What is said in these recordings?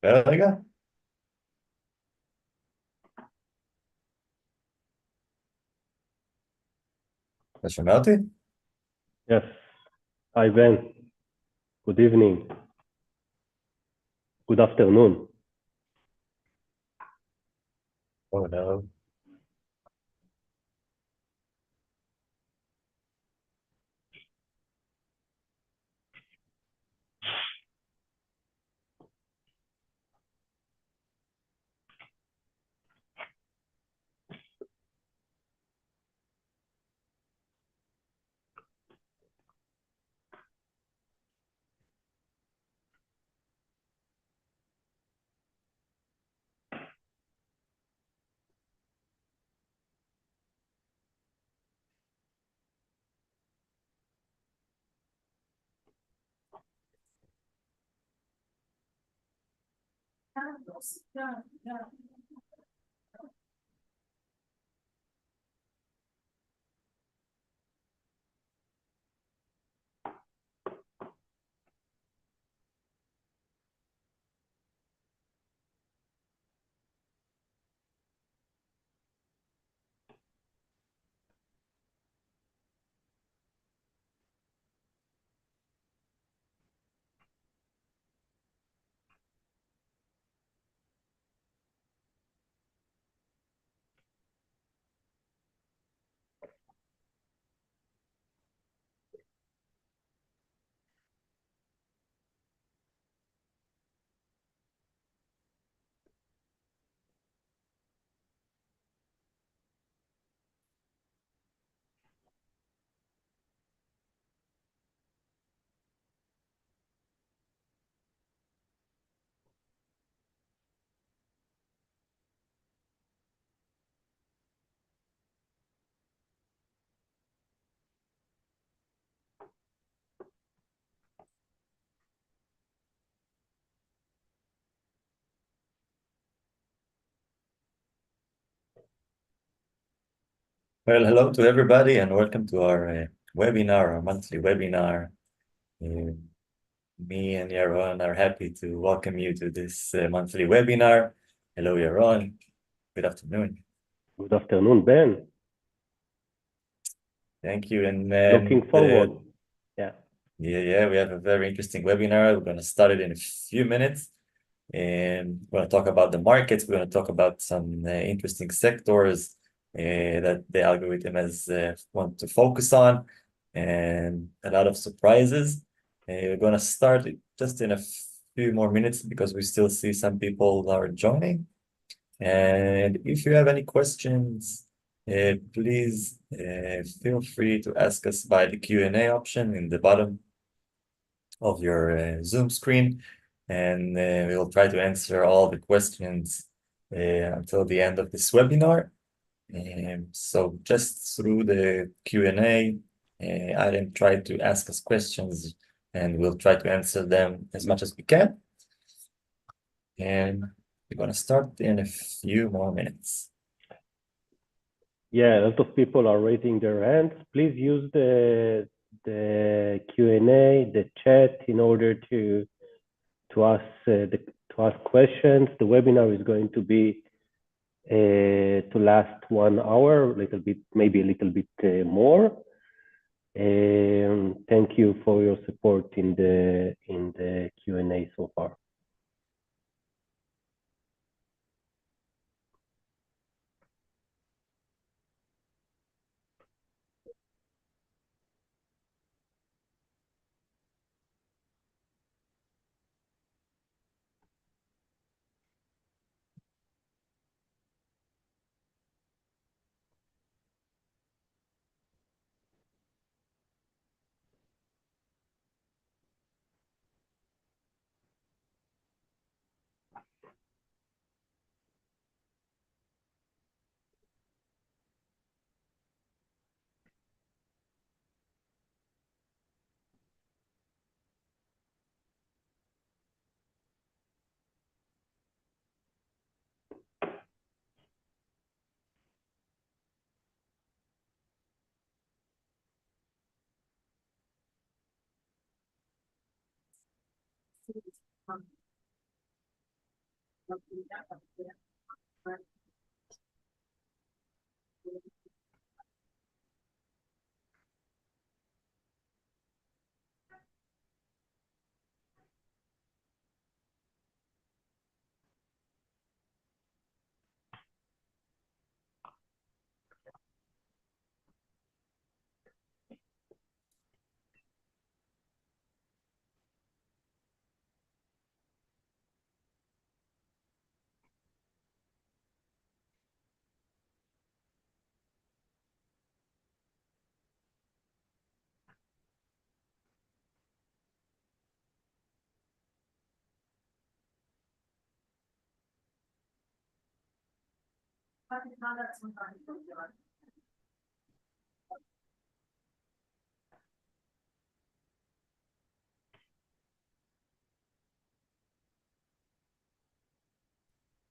רגע, אתה שומע אותי? Yes. Hi, Ben. Good evening. Good afternoon. Oh no. Well, hello to everybody and welcome to our webinar, our monthly webinar. Me and Yaron are happy to welcome you to this monthly webinar. Hello, Yaron. Good afternoon. Good afternoon, Ben. Thank you. And Looking forward. Yeah. we have a very interesting webinar. We're going to start it in a few minutes. And we're going to talk about the markets. We're going to talk about some interesting sectors that the algorithm has want to focus on, and a lot of surprises. We're going to start just in a few more minutes because we still see some people are joining. And if you have any questions, please feel free to ask us by the Q&A option in the bottom of your Zoom screen, and we will try to answer all the questions until the end of this webinar. So just through the Q&A, Adam tried to ask us questions, and we'll try to answer them as much as we can. And we're going to start in a few more minutes. Yeah, a lot of people are raising their hands. Please use the Q&A, the chat, in order to ask questions. The webinar is going to be to last 1 hour, maybe a little bit more. Thank you for your support in the Q&A so far.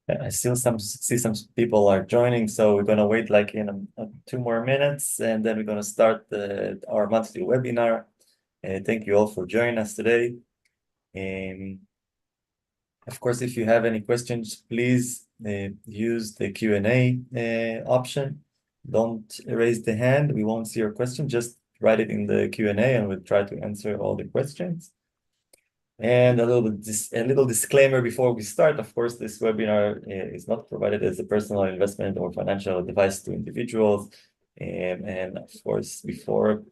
I still see some people are joining, so we're gonna wait like in 2 more minutes, and then we're gonna start our monthly webinar. Thank you all for joining us today. Of course, if you have any questions, please use the Q&A option. Don't raise the hand. We won't see your question. Just write it in the Q&A, and we'll try to answer all the questions. And a little disclaimer before we start. Of course, this webinar is not provided as a personal investment or financial advice to individuals. And of course, before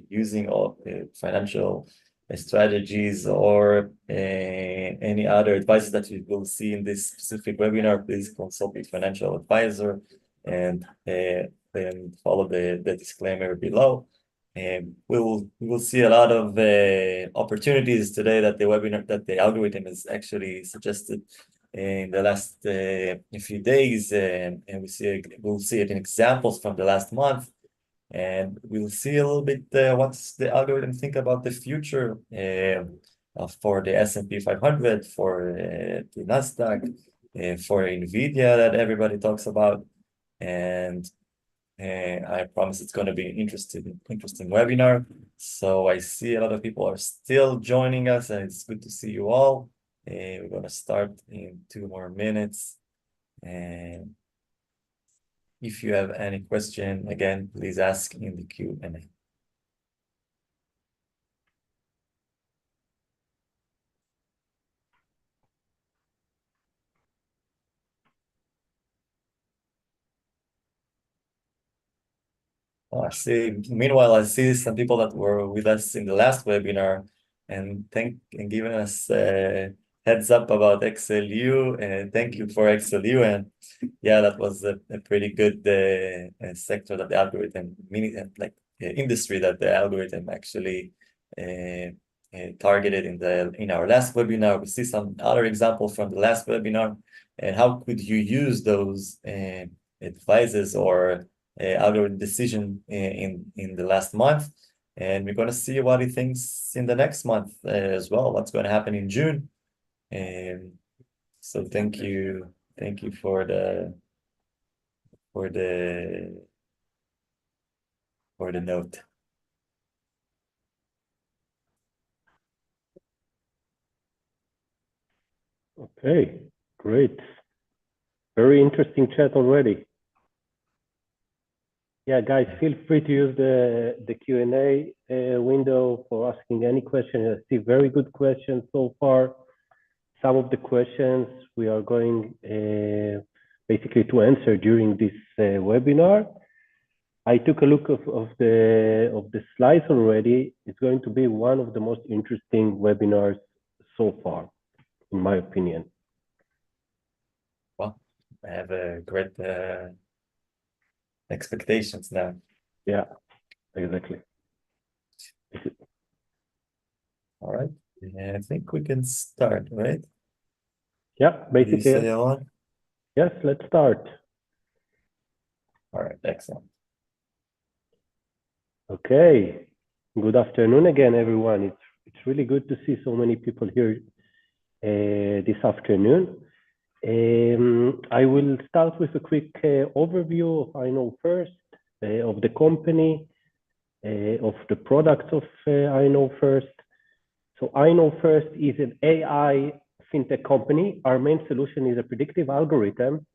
using all financial strategies or any other advice that you will see in this specific webinar, please consult with financial advisor and follow the disclaimer below. We will see a lot of opportunities today that the algorithm has actually suggested in the last few days, and we'll see it in examples from the last month, and we'll see a little bit what's the algorithm think about the future for the S&P 500, for the Nasdaq, for NVDA that everybody talks about, and I promise it's going to be an interesting webinar. So I see a lot of people are still joining us, and it's good to see you all. We're going to start in 2 more minutes. And if you have any question, again, please ask in the Q&A. Meanwhile, I see some people that were with us in the last webinar and giving us heads up about XLU, and thank you for XLU. And yeah, that was a pretty good sector that the algorithm, industry that the algorithm actually targeted in our last webinar. We see some other examples from the last webinar, and how could you use those advices or algorithm decision in the last month, and we're going to see what he thinks in the next month as well, what's going to happen in June. And so thank you for the note. Okay, great. Very interesting chat already. Yeah, guys, feel free to use the Q&A window for asking any question. I see very good questions so far. Some of the questions we are going basically to answer during this webinar. I took a look of the slides already. It's going to be one of the most interesting webinars so far, in my opinion. Well, I have a great expectations now. Yeah, exactly. All right. I think we can start, right? Yeah, basically. You say on? Yes, let's start. All right, excellent. Okay. Good afternoon again, everyone. It's really good to see so many people here this afternoon. I will start with a quick overview of IKnowFirst, of the company, of the products of IKnowFirst. So IKnowFirst is an AI fintech company. Our main solution is a predictive algorithm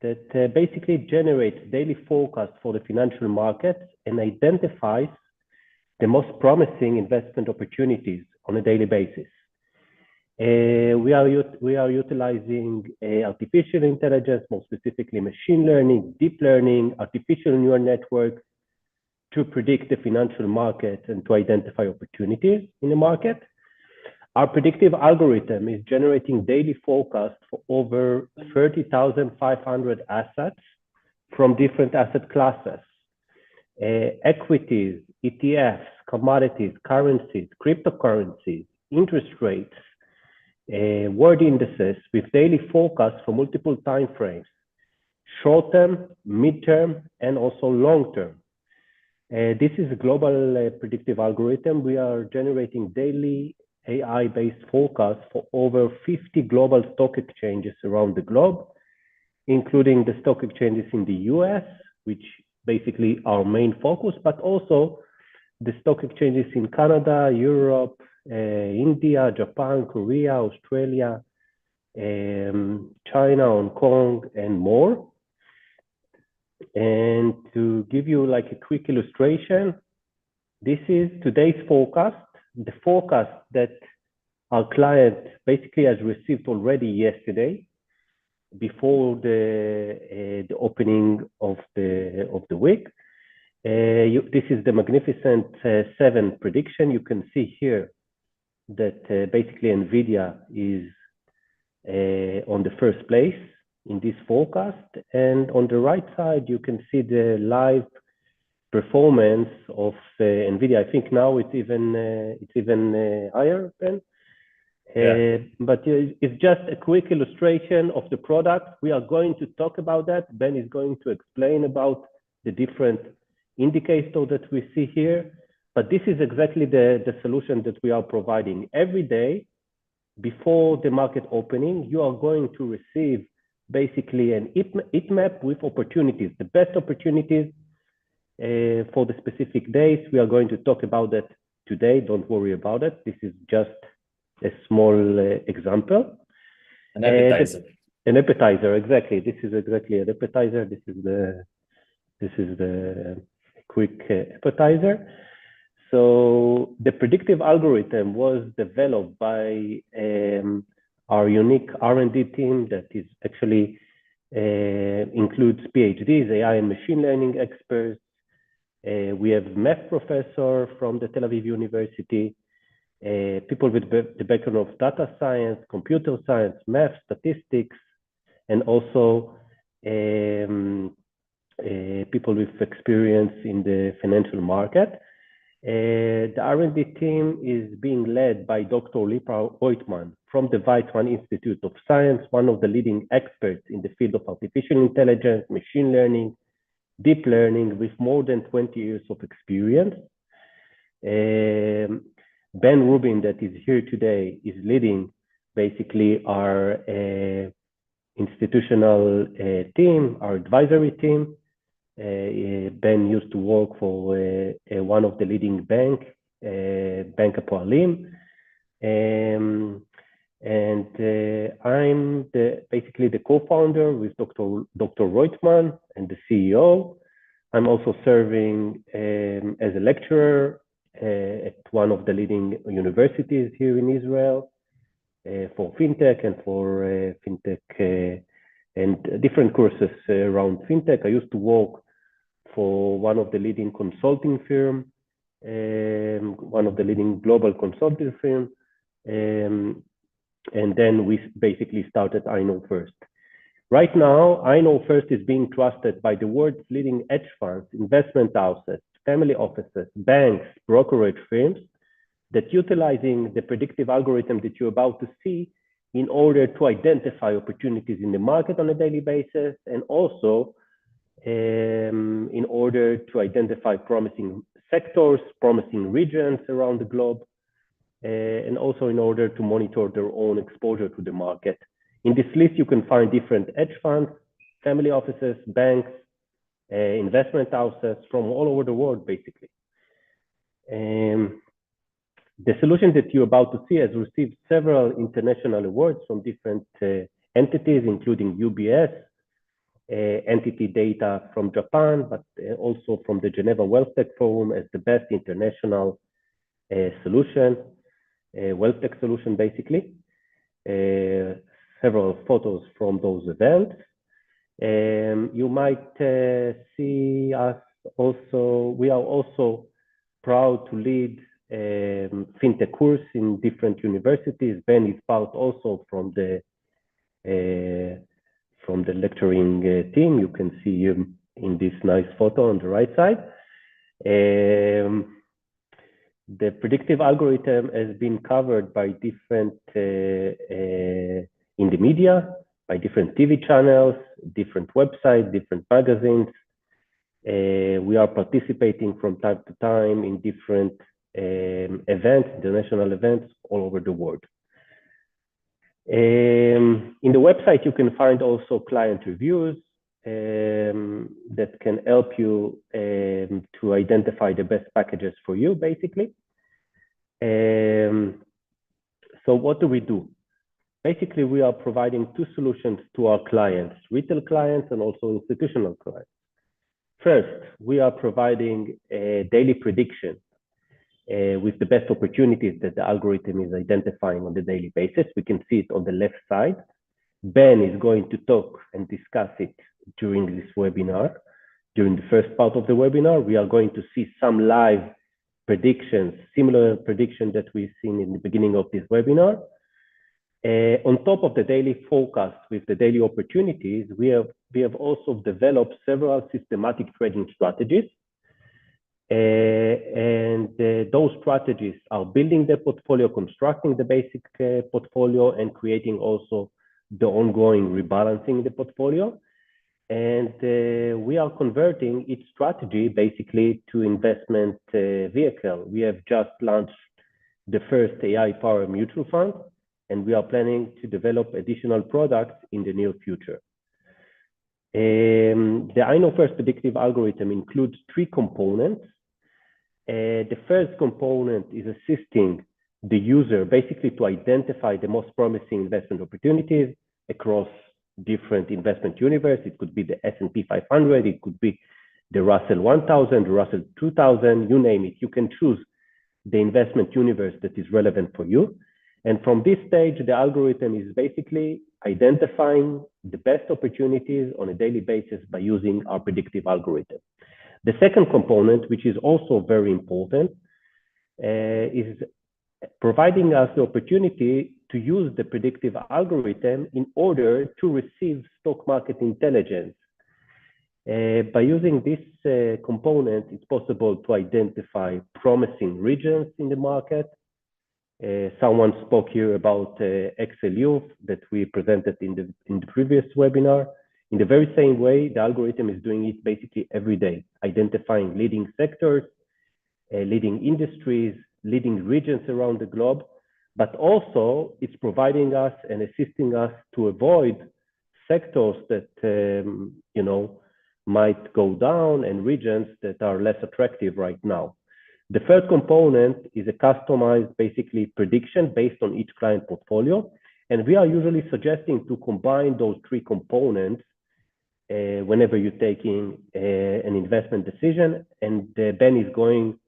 that basically generates daily forecasts for the financial markets and identifies the most promising investment opportunities on a daily basis. We are utilizing artificial intelligence, more specifically machine learning, deep learning, artificial neural networks to predict the financial market and to identify opportunities in the market. Our predictive algorithm is generating daily forecasts for over 30,500 assets from different asset classes, equities, ETFs, commodities, currencies, cryptocurrencies, interest rates, world indices with daily forecasts for multiple time frames, short-term, mid-term, and also long-term. This is a global predictive algorithm. We are generating daily AI-based forecasts for over 50 global stock exchanges around the globe, including the stock exchanges in the US, which basically our main focus, but also the stock exchanges in Canada, Europe, India, Japan, Korea, Australia, China, Hong Kong, and more. And to give you like a quick illustration, this is today's forecast, the forecast that our client basically has received already yesterday before the opening of the week. This is the Magnificent 7 prediction. You can see here that basically NVDA is on the first place in this forecast. And on the right side, you can see the live performance of NVIDIA. I think now it's even higher, Ben. But it's just a quick illustration of the product. We are going to talk about that. Ben is going to explain about the different indicators that we see here. But this is exactly the solution that we are providing. Every day before the market opening, you are going to receive basically an heat map with opportunities, the best opportunities for the specific days. We are going to talk about that today. Don't worry about it. This is just a small example. An appetizer. An appetizer, exactly. This is exactly an appetizer. This is the quick appetizer. So the predictive algorithm was developed by our unique R&D team that is actually includes PhDs, AI and machine learning experts. We have math professor from the Tel Aviv University, people with the background of data science, computer science, math, statistics, and also people with experience in the financial market. The R&D team is being led by Dr. Lipa Reutemann from the Weizmann Institute of Science, one of the leading experts in the field of artificial intelligence, machine learning, deep learning, with more than 20 years of experience. Ben Rubin, that is here today, is leading basically our institutional team, our advisory team. Ben used to work for one of the leading banks, Bank Hapoalim. And I'm basically the co-founder with Dr. Reutemann and the CEO. I'm also serving as a lecturer at one of the leading universities here in Israel for fintech and for fintech and different courses around fintech. I used to work for one of the leading consulting firm, one of the leading global consulting firm. And then we basically started I Know First. Right now, I Know First is being trusted by the world's leading hedge funds, investment houses, family offices, banks, brokerage firms that utilizing the predictive algorithm that you're about to see in order to identify opportunities in the market on a daily basis, and also in order to identify promising sectors, promising regions around the globe, and also in order to monitor their own exposure to the market. In this list, you can find different hedge funds, family offices, banks, investment houses from all over the world, basically. The solution that you're about to see has received several international awards from different entities, including UBS, entity data from Japan, but also from the Geneva Wealth Tech Forum as the best international solution, wealth tech solution, basically. Several photos from those events. You might see us also, we are also proud to lead fintech course in different universities. Ben is part also from the lecturing team. You can see him in this nice photo on the right side. The predictive algorithm has been covered by different, in the media, by different TV channels, different websites, different magazines. We are participating from time to time in different events, international events all over the world. In the website, you can find also client reviews that can help you to identify the best packages for you, basically. So what do we do? Basically, we are providing two solutions to our clients, retail clients and also institutional clients. First, we are providing a daily prediction with the best opportunities that the algorithm is identifying on the daily basis. We can see it on the left side. Ben is going to talk and discuss it during this webinar. During the first part of the webinar, we are going to see some live predictions, similar predictions that we've seen in the beginning of this webinar. On top of the daily forecast with the daily opportunities, we have also developed several systematic trading strategies. Those strategies are building the portfolio, constructing the basic portfolio, and creating also the ongoing rebalancing the portfolio. We are converting each strategy basically to investment vehicle. We have just launched the first AI-powered mutual fund, and we are planning to develop additional products in the near future. The I Know First predictive algorithm includes three components. The first component is assisting the user basically to identify the most promising investment opportunities across different investment universe. It could be the S&P 500, it could be the Russell 1000, the Russell 2000, you name it. You can choose the investment universe that is relevant for you. And from this stage, the algorithm is basically identifying the best opportunities on a daily basis by using our predictive algorithm. The second component, which is also very important, is providing us the opportunity to use the predictive algorithm in order to receive stock market intelligence. By using this component, it's possible to identify promising regions in the market. Someone spoke here about XLU that we presented in the previous webinar. In the very same way, the algorithm is doing it basically every day, identifying leading sectors, leading industries, leading regions around the globe, but also it's providing us and assisting us to avoid sectors that might go down and regions that are less attractive right now. The third component is a customized basically prediction based on each client portfolio, and we are usually suggesting to combine those three components whenever you're taking an investment decision, and Ben is going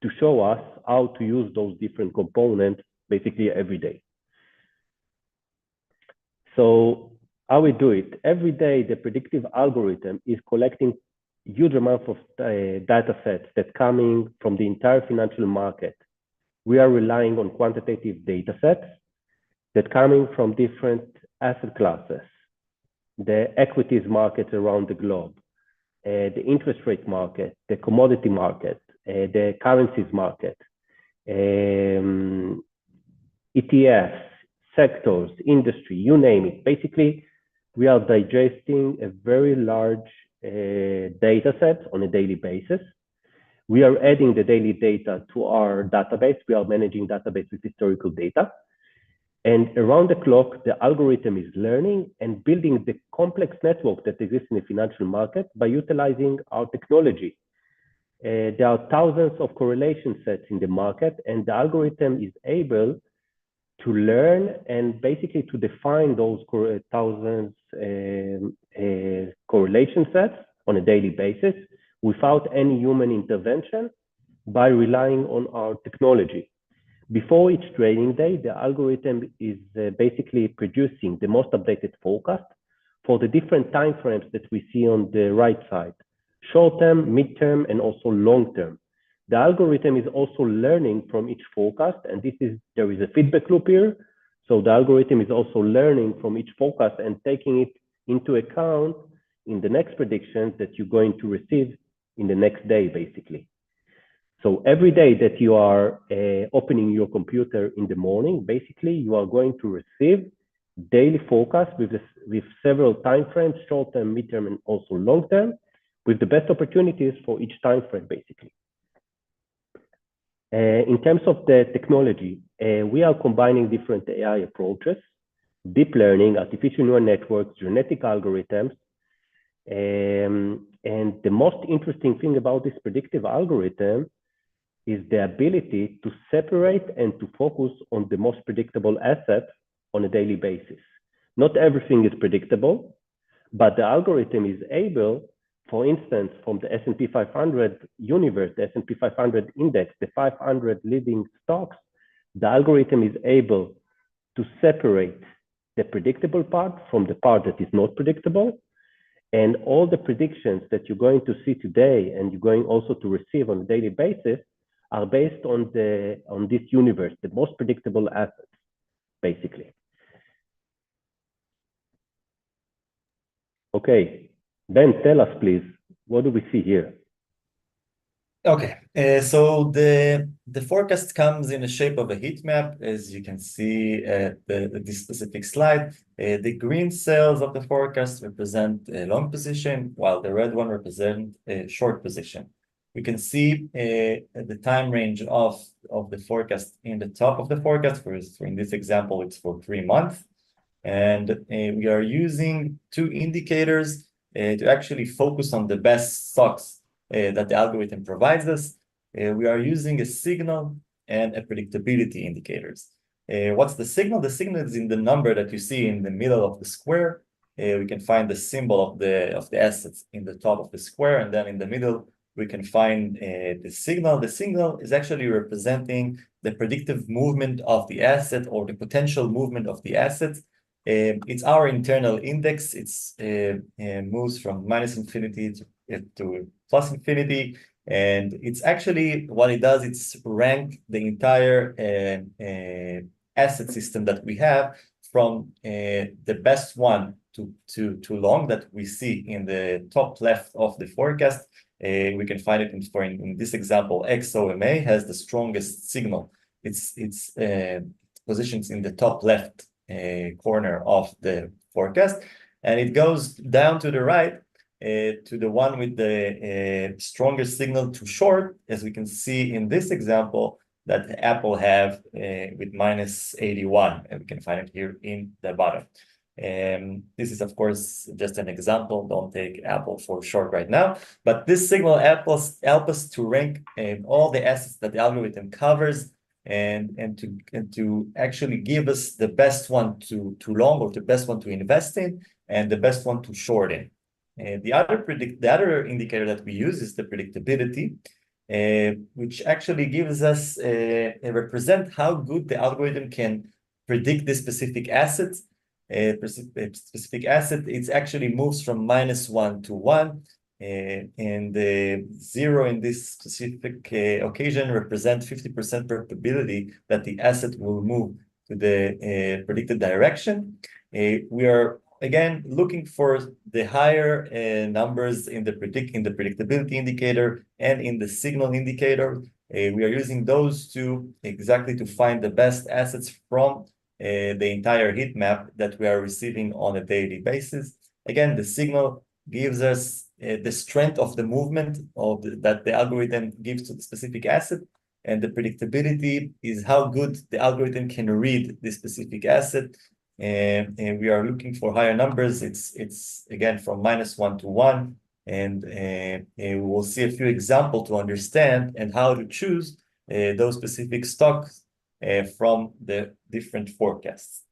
to show us how to use those different components basically every day. So how we do it? Every day, the predictive algorithm is collecting huge amounts of data sets that coming from the entire financial market. We are relying on quantitative data sets that coming from different asset classes, the equities markets around the globe, the interest rate market, the commodity market, the currencies market, ETFs, sectors, industry, you name it. Basically, we are digesting a very large data set on a daily basis. We are adding the daily data to our database. We are managing database with historical data. And around the clock, the algorithm is learning and building the complex network that exists in the financial market by utilizing our technology. there are thousands of correlation sets in the market, and the algorithm is able to learn and basically to define those thousands correlation sets on a daily basis without any human intervention by relying on our technology. Before each trading day, the algorithm is basically producing the most updated forecast for the different timeframes that we see on the right side, short-term, mid-term, and also long-term. The algorithm is also learning from each forecast, and there is a feedback loop here. So the algorithm is also learning from each forecast and taking it into account in the next predictions that you're going to receive in the next day, basically. So every day that you are opening your computer in the morning, basically you are going to receive daily forecast with several timeframes, short-term, mid-term, and also long-term, with the best opportunities for each timeframe, basically. In terms of the technology, we are combining different AI approaches, deep learning, artificial neural networks, genetic algorithms. And the most interesting thing about this predictive algorithm is the ability to separate and to focus on the most predictable assets on a daily basis. Not everything is predictable, but the algorithm is able, for instance, from the S&P 500 universe, the S&P 500 index, the 500 leading stocks, the algorithm is able to separate the predictable part from the part that is not predictable. And all the predictions that you're going to see today and you're going also to receive on a daily basis are based on this universe, the most predictable assets, basically. Okay, Ben, tell us, please, what do we see here? Okay, so the forecast comes in the shape of a heat map, as you can see at this specific slide. The green cells of the forecast represent a long position, while the red one represents a short position. We can see the time range of the forecast in the top of the forecast. For in this example, it's for 3 months. And we are using 2 indicators to actually focus on the best stocks that the algorithm provides us. We are using a signal and a predictability indicators. What's the signal? The signal is in the number that you see in the middle of the square. We can find the symbol of the assets in the top of the square, and then in the middle we can find the signal. The signal is actually representing the predictive movement of the asset or the potential movement of the assets. It's our internal index. It's moves from -infinity to +infinity, and it's actually what it does. It's rank the entire asset system that we have from the best one to long that we see in the top left of the forecast. We can find it in this example, XOMA has the strongest signal. It's positions in the top left corner of the forecast, and it goes down to the right to the one with the strongest signal to short, as we can see in this example that Apple have with -81, and we can find it here in the bottom. This is, of course, just an example. Don't take Apple for short right now, but this signal help us to rank all the assets that the algorithm covers and to actually give us the best one to long, or the best one to invest in, and the best one to short in. The other indicator that we use is the predictability, which actually gives us represent how good the algorithm can predict this specific asset. Specific asset, it actually moves from -1 to 1, and the 0 in this specific occasion represent 50% probability that the asset will move to the predicted direction. We are again looking for the higher numbers in the predictability indicator and in the signal indicator. We are using those two exactly to find the best assets from the entire heat map that we are receiving on a daily basis. Again, the signal gives us the strength of the movement that the algorithm gives to the specific asset, and the predictability is how good the algorithm can read this specific asset. And we are looking for higher numbers. It's again from -1 to 1, and we will see a few examples to understand and how to choose those specific stocks from the different forecasts.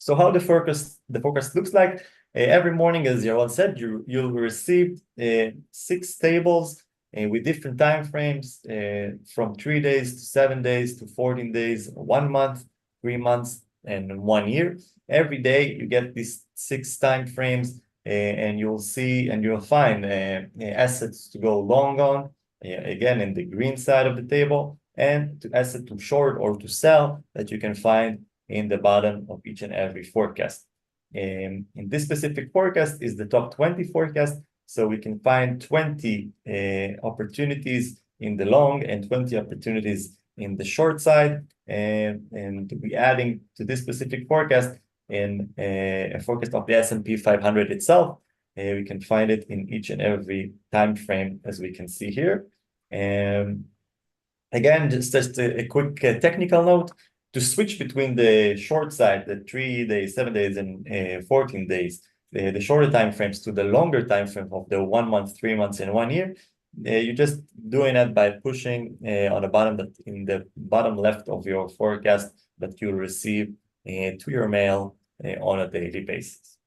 So how the forecast looks like, every morning, as Yaron said, you'll receive 6 tables with different time frames, from 3 days to 7 days to 14 days, 1 month, 3 months, and 1 year. Every day you get these 6 time frames, and you'll see and you'll find assets to go long on, again in the green side of the table, and to asset to short or to sell that you can find in the bottom of each and every forecast. In this specific forecast is the top 20 forecast, so we can find 20 opportunities in the long and 20 opportunities in the short side, and we adding to this specific forecast in a forecast of the S&P 500 itself. We can find it in each and every time frame, as we can see here. Again, just a quick technical note. To switch between the short side, the 3 days, 7 days, and 14 days, the shorter time frames, to the longer time frame of the 1 month, 3 months, and 1 year, you're just doing that by pushing on the bottom, that in the bottom left of your forecast that you'll receive to your mail on a daily basis.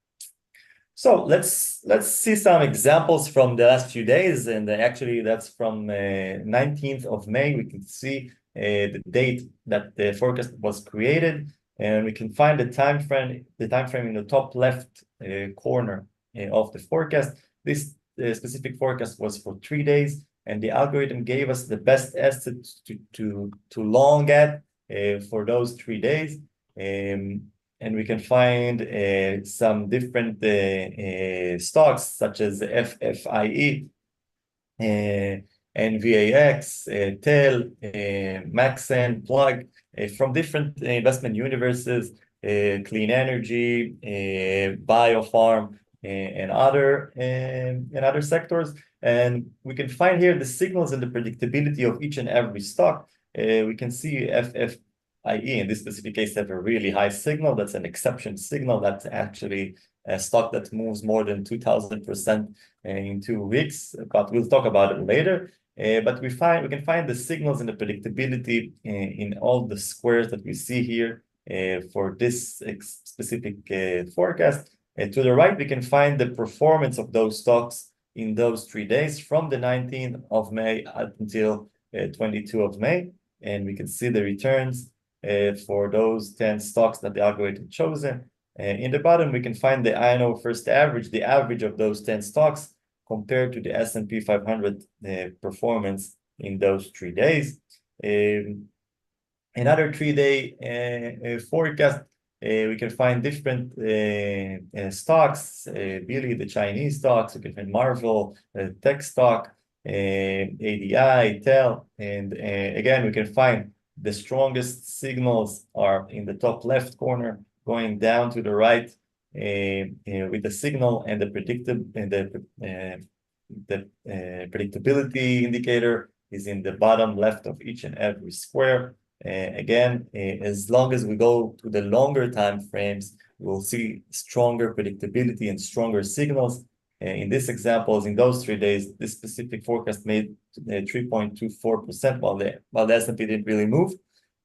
So let's see some examples from the last few days, and actually that's from 19th of May. We can see the date that the forecast was created, and we can find the time frame in the top left corner of the forecast. This specific forecast was for 3 days, and the algorithm gave us the best assets to long at for those 3 days. And we can find some different stocks such as FFIE, NVAX, TEL, Maxen, Plug, from different investment universes, clean energy, biopharm, and other sectors. And we can find here the signals and the predictability of each and every stock. We can see FFIE in this specific case have a really high signal. That's an exception signal. That's actually a stock that moves more than 2,000% in 2 weeks, but we'll talk about it later. But we can find the signals and the predictability in all the squares that we see here for this specific forecast. To the right, we can find the performance of those stocks in those 3 days from the 19th of May until 22 of May. And we can see the returns for those 10 stocks that the algorithm chosen. In the bottom, we can find the INO first average, the average of those 10 stocks compared to the S&P 500 performance in those 3 days. Another 3-day forecast, we can find different stocks, really the Chinese stocks. We can find Marvel, tech stock, ADI, TEL, and again, we can find the strongest signals are in the top left corner, going down to the right with the signal and the predictability indicator is in the bottom left of each and every square. Again, as long as we go to the longer time frames, we'll see stronger predictability and stronger signals. In this examples, in those 3 days, this specific forecast made 3.24%, while the S&P didn't really move.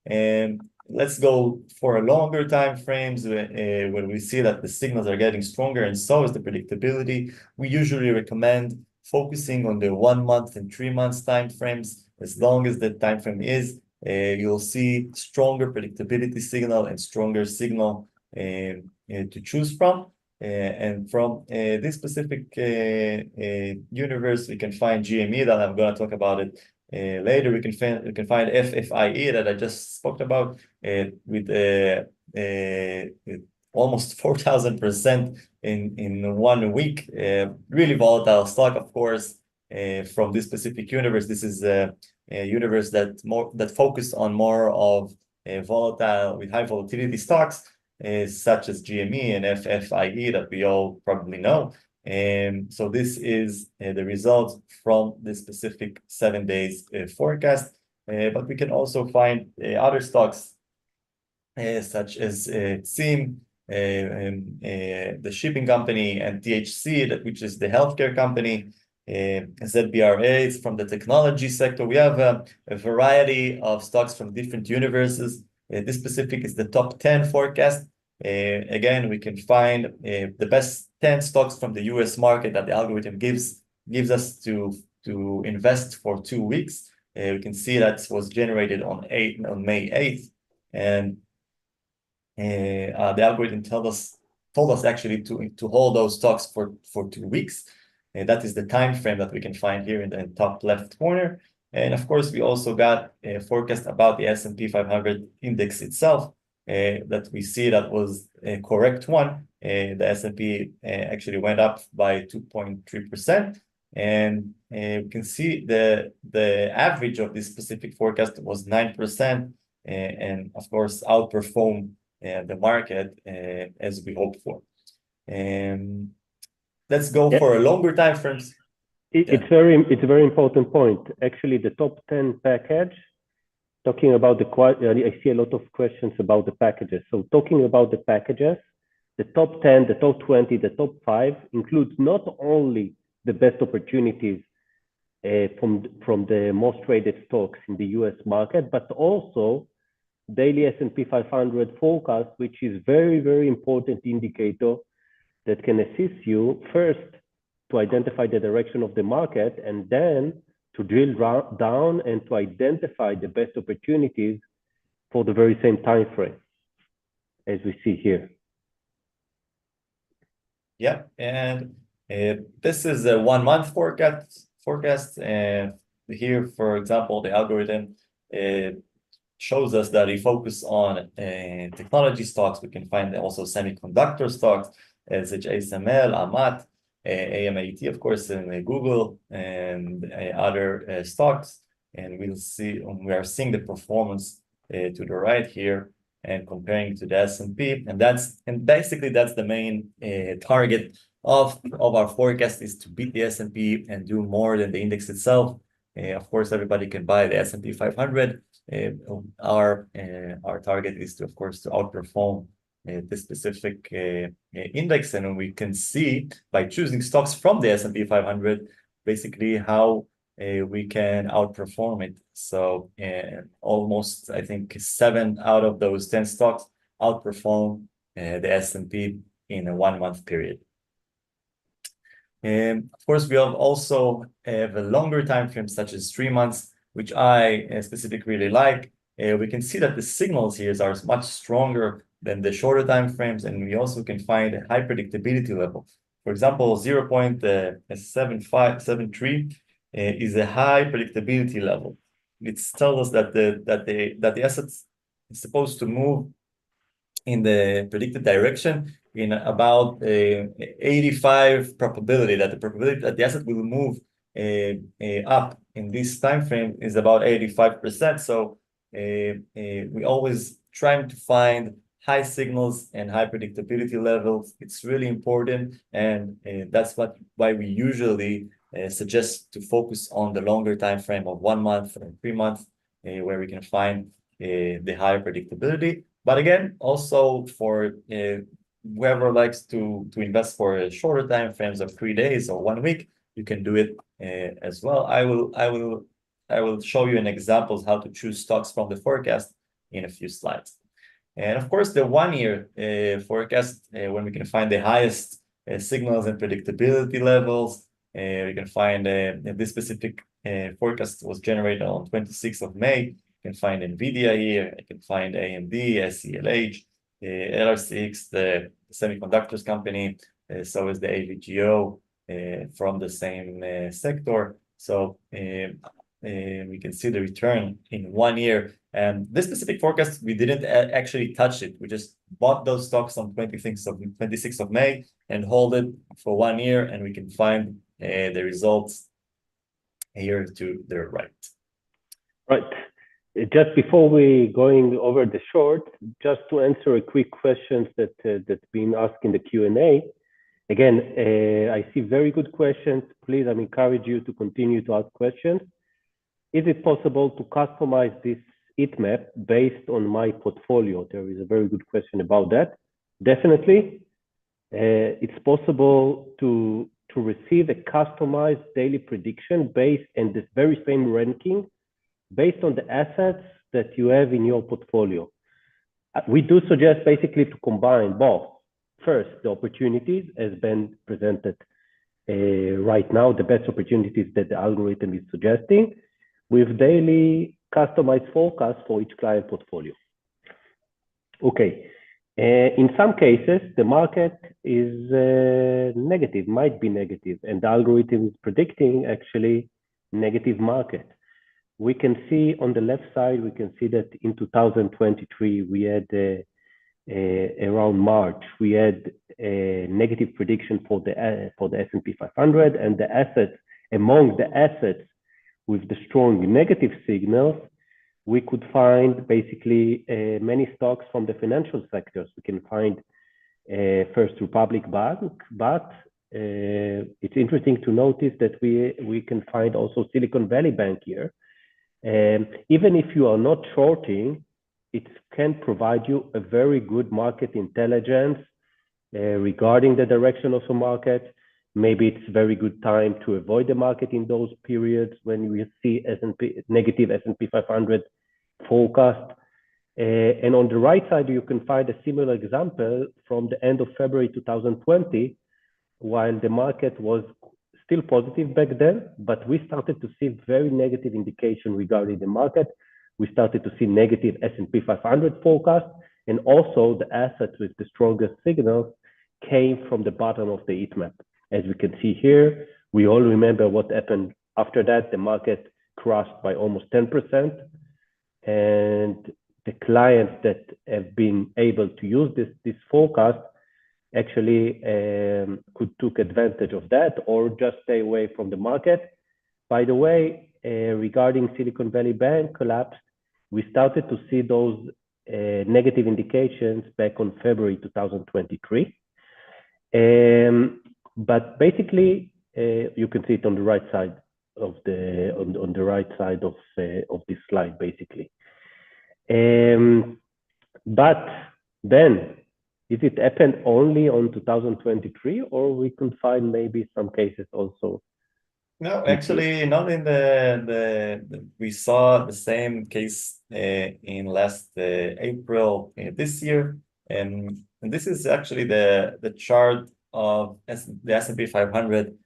And let's go for a longer time frames when we see that the signals are getting stronger and so is the predictability. We usually recommend focusing on the 1 month and 3 months time frames. As long as the time frame is, you'll see stronger predictability signal and stronger signal to choose from. And from this specific universe, we can find GME, that I'm going to talk about it later. We can find FFIE that I just spoke about with almost 4,000% in 1 week. Really volatile stock, of course, from this specific universe. This is a universe that focus on more of volatile with high volatility stocks, such as GME and FFIE that we all probably know. And so this is the result from this specific 7 days forecast. But we can also find other stocks such as SIM, the shipping company, and THC, which is the healthcare company. ZBRA is from the technology sector. We have a variety of stocks from different universes. This specific is the top 10 forecast. Again, we can find the best 10 stocks from the US market that the algorithm gives us to invest for 2 weeks. We can see that was generated on May 8th, and the algorithm told us actually to hold those stocks for 2 weeks. That is the time frame that we can find here in the top left corner. And of course, we also got a forecast about the S&P 500 index itself, that we see that was a correct one. The S&P actually went up by 2.3%. And we can see the average of this specific forecast was 9%, and of course outperformed the market as we hoped for. Let's go for a longer time frames. It's a very important point. Actually, the top 10 package, talking about I see a lot of questions about the packages. So talking about the packages, the top 10, the top 20, the top 5 includes not only the best opportunities from the most traded stocks in the US market, but also daily S&P 500 forecast, which is very, very important indicator that can assist you first to identify the direction of the market, and then to drill down and to identify the best opportunities for the very same time frame as we see here. Yeah, and this is a 1 month forecast. And here, for example, the algorithm shows us that we focus on technology stocks. We can find also semiconductor stocks, such as ASML, AMAT, AMAT, of course, and Google, and other stocks. And we are seeing the performance to the right here and comparing to the S&P. And basically that's the main target of our forecast, is to beat the S&P and do more than the index itself. Of course, everybody can buy the S&P 500. Our target is to, of course, to outperform this specific index, and we can see by choosing stocks from the S&P 500 basically how we can outperform it. So almost, I think, 7 out of those 10 stocks outperform the S&P in a 1 month period. And of course, we also have a longer time frame, such as 3 months, which I specifically really like. We can see that the signals here are much stronger than the shorter time frames, and we also can find a high predictability level. For example, 0.7573 is a high predictability level. It tells us that the assets is supposed to move in the predicted direction in about 85 probability, that the probability that the asset will move up in this time frame is about 85%. So we always trying to find high signals and high predictability levels. It's really important, and that's why we usually suggest to focus on the longer time frame of 1 month or 3 months, where we can find the higher predictability. But again, also for whoever likes to invest for shorter time frames of 3 days or 1 week, you can do it as well. I will show you an examples how to choose stocks from the forecast in a few slides. And of course, the 1 year forecast, when we can find the highest signals and predictability levels, we can find this specific forecast was generated on 26th of May. You can find NVDA here. You can find AMD, SELH, LR6, the semiconductors company. So is the AVGO from the same sector. So we can see the return in 1 year. And this specific forecast, we didn't actually touch it. We just bought those stocks on 26th of May and hold it for 1 year, and we can find the results here to the right. Right. Just before we going over the short, just to answer a quick questions that's been asked in the Q&A. Again, I see very good questions. Please, I encourage you to continue to ask questions. Is it possible to customize this heat map based on my portfolio? There is a very good question about that. Definitely, it's possible to receive a customized daily prediction based on this very same ranking, based on the assets that you have in your portfolio. We do suggest basically to combine both. First, the opportunities as been presented right now, the best opportunities that the algorithm is suggesting, with daily customized forecast for each client portfolio. Okay. In some cases, the market is negative, might be negative, and the algorithm is predicting actually negative market. We can see on the left side, we can see that in 2023, we had around March, we had a negative prediction for the S&P 500, and the assets, among the assets with the strong negative signals, we could find basically many stocks from the financial sectors. We can find First Republic Bank, but it's interesting to notice that we can find also Silicon Valley Bank here. Even if you are not shorting, it can provide you a very good market intelligence regarding the direction of the market. Maybe it's a very good time to avoid the market in those periods when we see negative S&P 500 forecast. And on the right side, you can find a similar example from the end of February 2020, while the market was still positive back then, but we started to see very negative indication regarding the market. We started to see negative S&P 500 forecast, and also the assets with the strongest signals came from the bottom of the heat map. As we can see here, we all remember what happened after that. The market crashed by almost 10%, and the clients that have been able to use this forecast actually could take advantage of that or just stay away from the market. By the way, regarding Silicon Valley Bank collapse, we started to see those negative indications back on February 2023. But basically, you can see it on the right side of the right side of this slide, basically. But then, did it happen only on 2023, or we can find maybe some cases also? No, actually, not in we saw the same case in last April this year, and this is actually the chart of the S&P 500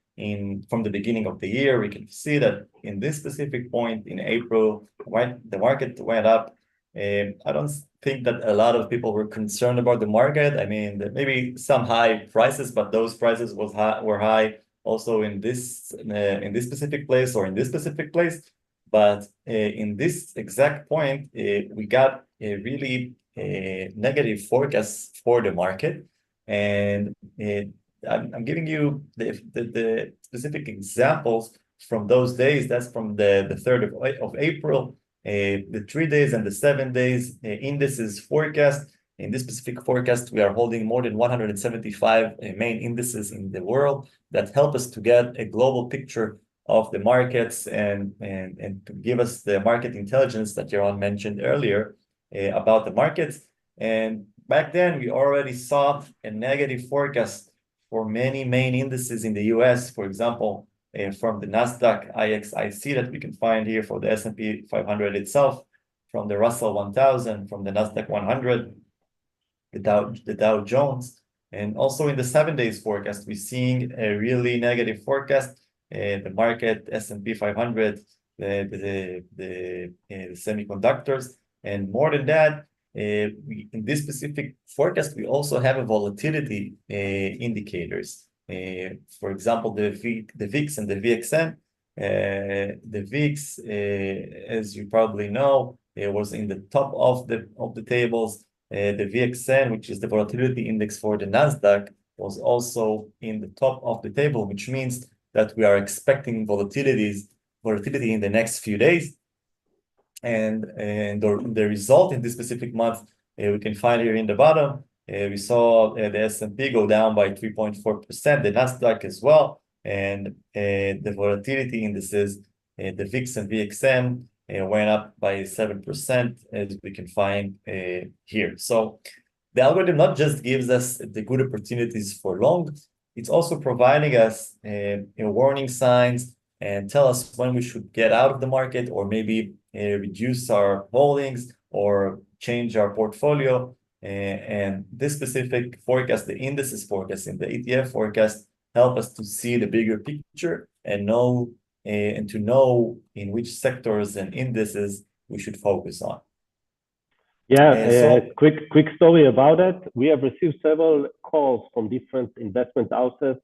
from the beginning of the year. We can see that in this specific point in April, when the market went up, I don't think that a lot of people were concerned about the market. I mean, maybe some high prices, but those prices were high also in this specific place or in this specific place. But in this exact point, we got a really negative forecast for the market. And I'm giving you the specific examples from those days. That's from the 3rd of April, the 3 days and the 7 days indices forecast. In this specific forecast, we are holding more than 175 main indices in the world that help us to get a global picture of the markets and to give us the market intelligence that Yaron mentioned earlier about the markets. And back then, we already saw a negative forecast for many main indices in the US, for example, from the NASDAQ IXIC that we can find here for the S&P 500 itself, from the Russell 1000, from the NASDAQ 100, the Dow Jones, and also in the 7 days forecast, we're seeing a really negative forecast. The market, S&P 500, the semiconductors, and more than that, in this specific forecast, we also have a volatility indicators. For example, the VIX and the VXN. The VIX, as you probably know, it was in the top of the tables. The VXN, which is the volatility index for the NASDAQ, was also in the top of the table, which means that we are expecting volatility in the next few days. And the result in this specific month, we can find here in the bottom. We saw the S&P go down by 3.4%, the NASDAQ as well, and the volatility indices, the VIX and VXN, went up by 7%, as we can find here. So the algorithm not just gives us the good opportunities for long, it's also providing us warning signs and tell us when we should get out of the market, or maybe reduce our holdings or change our portfolio. And this specific forecast, the indices forecast and the ETF forecast, help us to see the bigger picture and know and to know in which sectors and indices we should focus on. Yeah, quick story about it. We have received several calls from different investment houses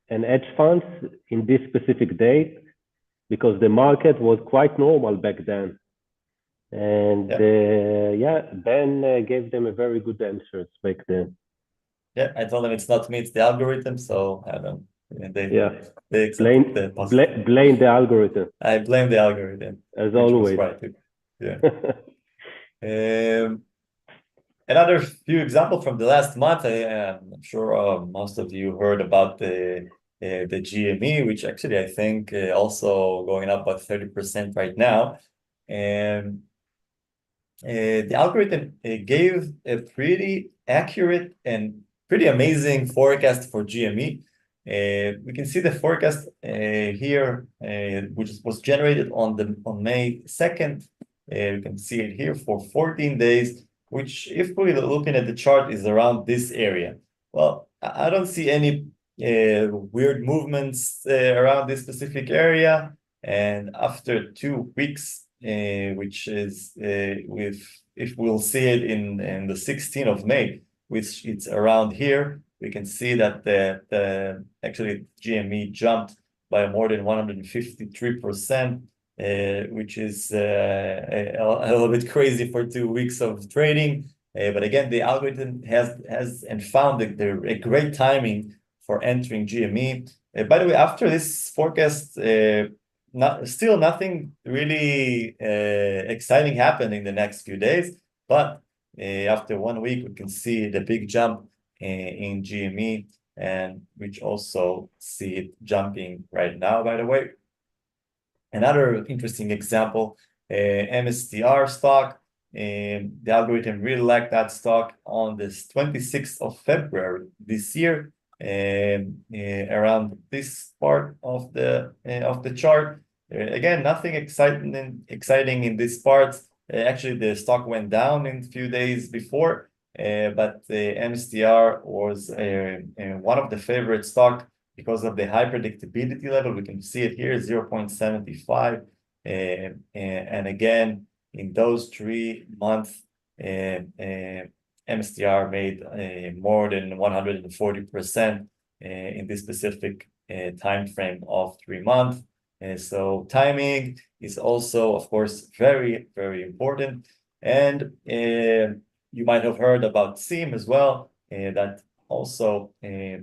and hedge funds in this specific date, because the market was quite normal back then. And Ben gave them a very good answers back then. Yeah, I told them it's not me, it's the algorithm. So I don't. They blame the algorithm. I blame the algorithm, as always. Right. Yeah. Another few examples from the last month. I'm sure most of you heard about the GME, which actually I think also going up by 30% right now. And the algorithm gave a pretty accurate and pretty amazing forecast for GME. We can see the forecast here, which was generated on May 2nd. You can see it here for 14 days, which, if we're looking at the chart, is around this area. Well, I don't see any weird movements around this specific area. And after 2 weeks, which is if we'll see it in the 16th of May, which it's around here, we can see that the actually GME jumped by more than 153%, which is a little bit crazy for 2 weeks of trading. But again, the algorithm has and found a great timing for entering GME. By the way, after this forecast, still nothing really exciting happened in the next few days, but after 1 week, we can see the big jump in GME, and which also see it jumping right now, by the way. Another interesting example, MSTR stock. The algorithm really liked that stock on this 26th of February this year, around this part of the chart. Again, nothing exciting in this part. Actually, the stock went down in a few days before, but the MSTR was one of the favorite stock because of the high predictability level. We can see it here, 0.75. And again, in those 3 months, MSTR made more than 140% in this specific time frame of 3 months. So timing is also, of course, very, very important. And you might have heard about SIM as well, that also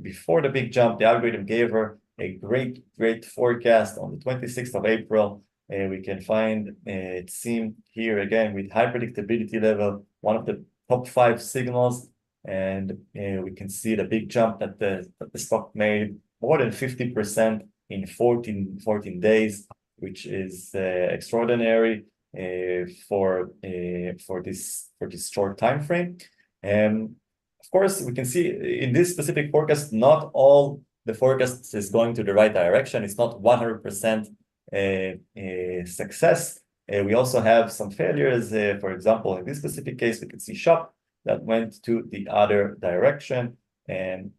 before the big jump, the algorithm gave her a great forecast on the 26th of April. We can find SIM here again with high predictability level, one of the top 5 signals. And we can see the big jump that the stock made, more than 50% in 14 days, which is extraordinary for this short time frame. And of course, we can see in this specific forecast, not all the forecasts is going to the right direction. It's not 100% success. We also have some failures. For example, in this specific case, we can see Shop that went to the other direction. And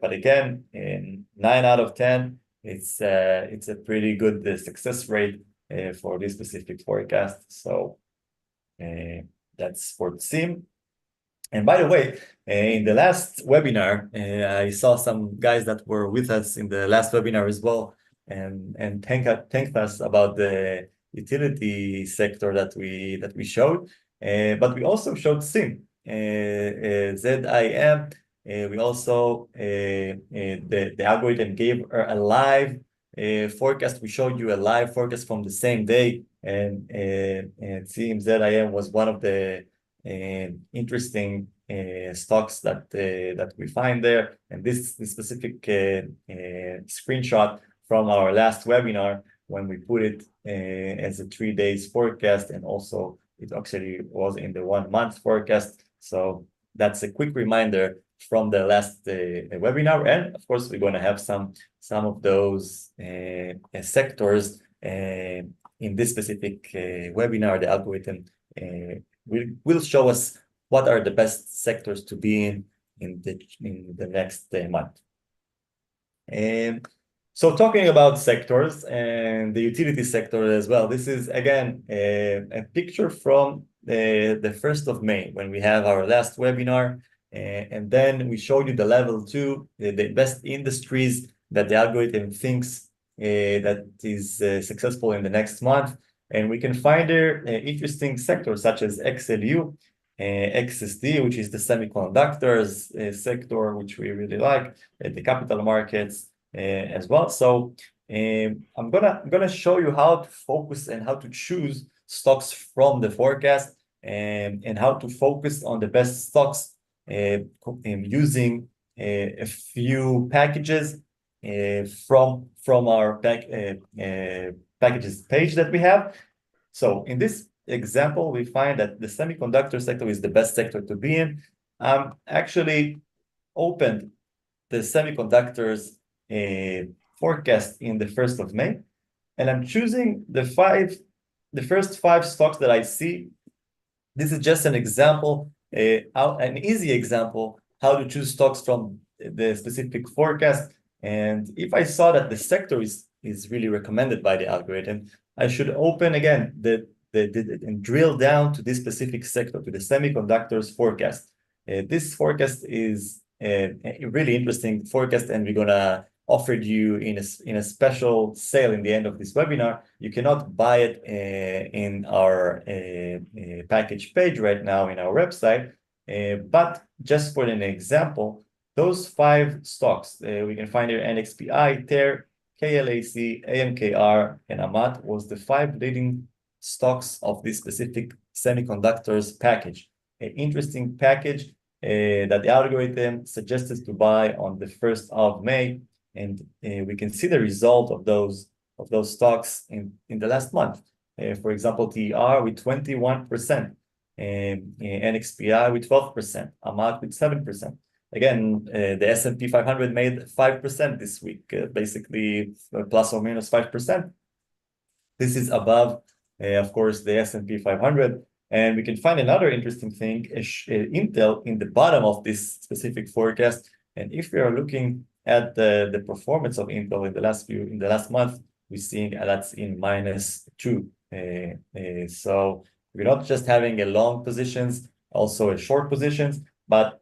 but again, in 9 out of 10, it's a pretty good success rate for this specific forecast. So that's for SIM. And by the way, in the last webinar, I saw some guys that were with us in the last webinar as well, and thanked us about the utility sector that we showed. But we also showed SIM, ZIM. We also the algorithm gave a live forecast. We showed you a live forecast from the same day, and SIM ZIM was one of the interesting stocks that we find there. And this specific screenshot from our last webinar, when we put it as a 3 days forecast, and also it actually was in the 1 month forecast. So that's a quick reminder from the last webinar. And of course, we're going to have some of those sectors in this specific webinar. The algorithm will show us what are the best sectors to be in the next month. So talking about sectors and the utility sector as well, this is again a picture from the 1st of May when we have our last webinar, and then we showed you the level 2, the best industries that the algorithm thinks that is successful in the next month, and we can find there interesting sectors such as XLU, XSD, which is the semiconductors sector, which we really like, the capital markets as well. So I'm gonna show you how to focus and how to choose stocks from the forecast, and how to focus on the best stocks using a few packages from our packages page that we have. So in this example, we find that the semiconductor sector is the best sector to be in. Actually opened the semiconductors forecast in the 1st of May, and I'm choosing the first 5 stocks that I see. This is just an example, an easy example how to choose stocks from the specific forecast. And if I saw that the sector is really recommended by the algorithm, I should open again and drill down to this specific sector, to the semiconductors forecast. This forecast is a really interesting forecast, and we're gonna offer you in a special sale in the end of this webinar. You cannot buy it in our package page right now in our website, but just for an example, those 5 stocks we can find here: NXPI, TER, KLAC, AMKR, and AMAT was the 5 leading stocks of this specific semiconductors package. An interesting package that the algorithm suggested to buy on the 1st of May, and we can see the result of those stocks in the last month. For example, TER with 21%, NXPI with 12%, AMAT with 7%. Again, the S&P 500 made 5% this week, basically plus or minus 5%. This is above, of course, the S&P 500. And we can find another interesting thing, Intel in the bottom of this specific forecast. And if we are looking at the performance of Intel in the last month, we're seeing that's in -2. So we're not just having a long positions, also a short positions, but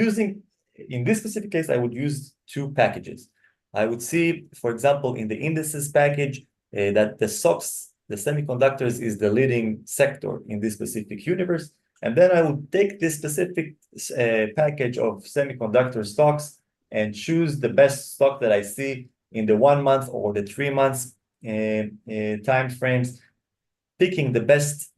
using, in this specific case, I would use 2 packages. I would see, for example, in the indices package, that the stocks, the semiconductors is the leading sector in this specific universe. And then I would take this specific package of semiconductor stocks and choose the best stock that I see in the 1 month or the 3 months time frames, picking the best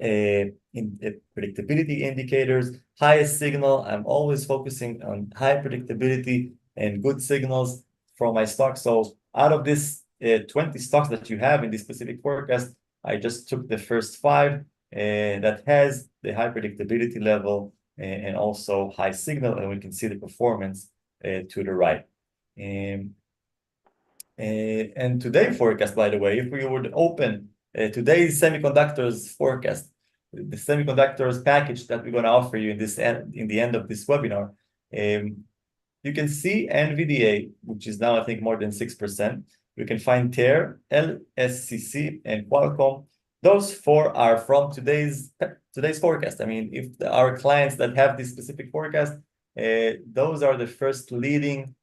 predictability indicators, highest signal. I'm always focusing on high predictability and good signals for my stock. So out of this 20 stocks that you have in this specific forecast, I just took the first 5 that has the high predictability level and also high signal, and we can see the performance to the right. And today forecast, by the way, if we would open today's semiconductors forecast, the semiconductors package that we're going to offer you in the end of this webinar, you can see NVDA, which is now I think more than 6%. You can find TER, LSCC, and Qualcomm. Those 4 are from today's forecast. I mean, if our clients that have this specific forecast, those are the first leading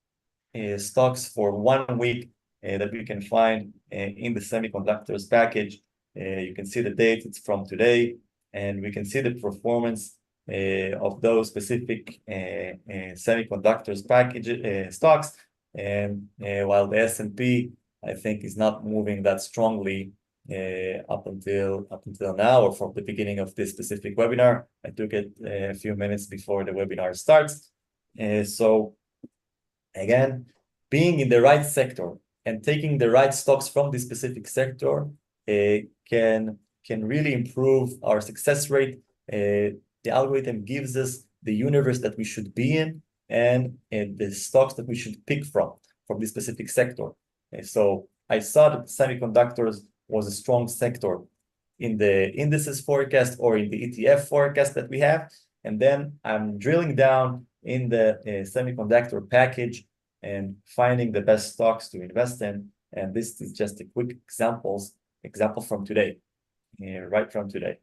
stocks for 1 week that we can find in the semiconductors package. You can see the date, it's from today, and we can see the performance of those specific semiconductors package stocks. And while the S&P, I think, is not moving that strongly up until now, or from the beginning of this specific webinar. I took it a few minutes before the webinar starts. So again, being in the right sector and taking the right stocks from this specific sector can really improve our success rate. the algorithm gives us the universe that we should be in and the stocks that we should pick from this specific sector. So I saw that semiconductors was a strong sector in the indices forecast or in the ETF forecast that we have. And then I'm drilling down in the semiconductor package and finding the best stocks to invest in. And this is just a quick example from today, right from today.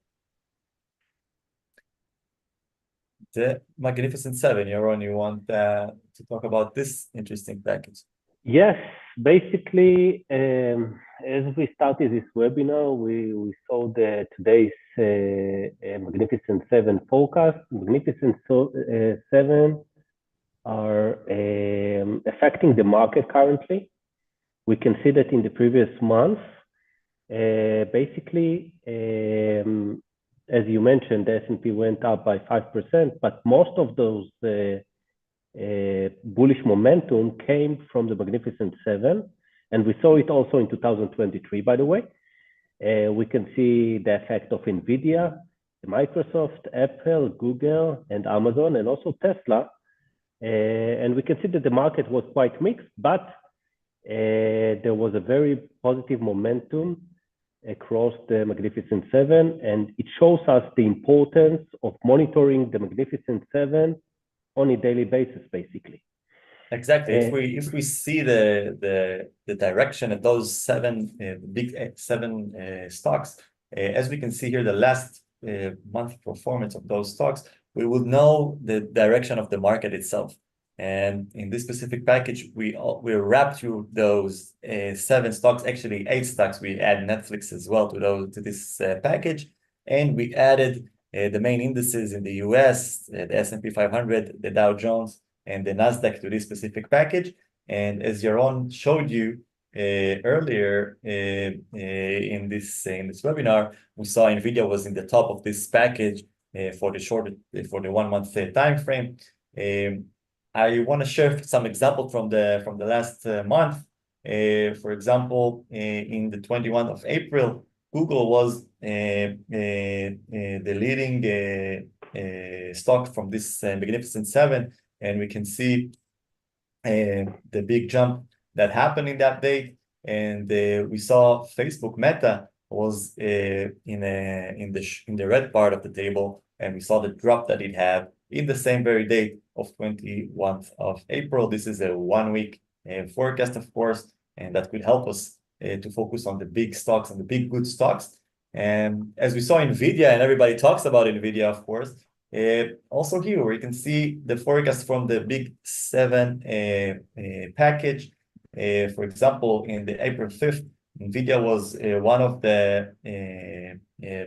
The Magnificent Seven, Yaron, you want to talk about this interesting package? Yes, basically, as we started this webinar, we saw today's Magnificent Seven forecast. Magnificent Seven are affecting the market currently. We can see that in the previous months. Basically, as you mentioned, the S&P went up by 5%, but most of those bullish momentum came from the Magnificent Seven, and we saw it also in 2023, by the way. We can see the effect of NVDA, Microsoft, Apple, Google, and Amazon, and also Tesla. And we can see that the market was quite mixed, but there was a very positive momentum across the Magnificent Seven, and it shows us the importance of monitoring the Magnificent Seven on a daily basis, basically. Exactly. If we see the direction of those big seven stocks, as we can see here, the last month performance of those stocks, we would know the direction of the market itself. And in this specific package, we wrap through those 7 stocks, actually 8 stocks. We add Netflix as well to this package, and we added the main indices in the US, the S&P 500, the Dow Jones, and the Nasdaq to this specific package. And as Yaron showed you earlier in this webinar, we saw NVIDIA was in the top of this package for the 1 month time frame. I want to share some example from the last month. For example, in the 21st of April, Google was the leading stock from this Magnificent Seven, and we can see the big jump that happened in that day. And we saw Facebook Meta was in the red part of the table, and we saw the drop that it had in the same very date of 21st of April. This is a 1 week forecast, of course, and that could help us to focus on the big stocks and the big good stocks. And as we saw NVIDIA, and everybody talks about NVIDIA, of course, also here we can see the forecast from the big 7 package. For example, in the April 5th, NVIDIA was one of the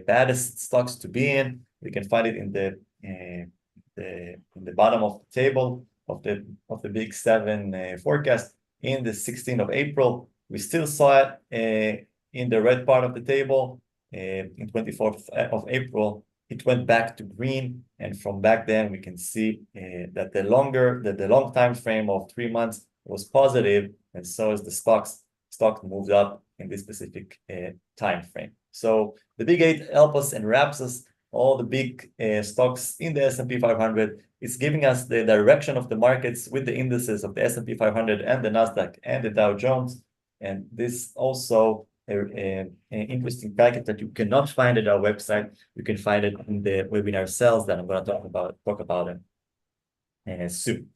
baddest stocks to be in. We can find it in the bottom of the table of the big 7 forecast. In the 16th of April, we still saw it in the red part of the table. In 24th of April, it went back to green, and from back then we can see that the long time frame of 3 months was positive, and so as the stock moved up in this specific time frame. So the big 8 help us and wraps us all the big stocks in the S&P 500. It's giving us the direction of the markets with the indices of the S&P 500 and the Nasdaq and the Dow Jones. And this also an interesting package that you cannot find at our website. You can find it in the webinar cells that I'm going to talk about it soon.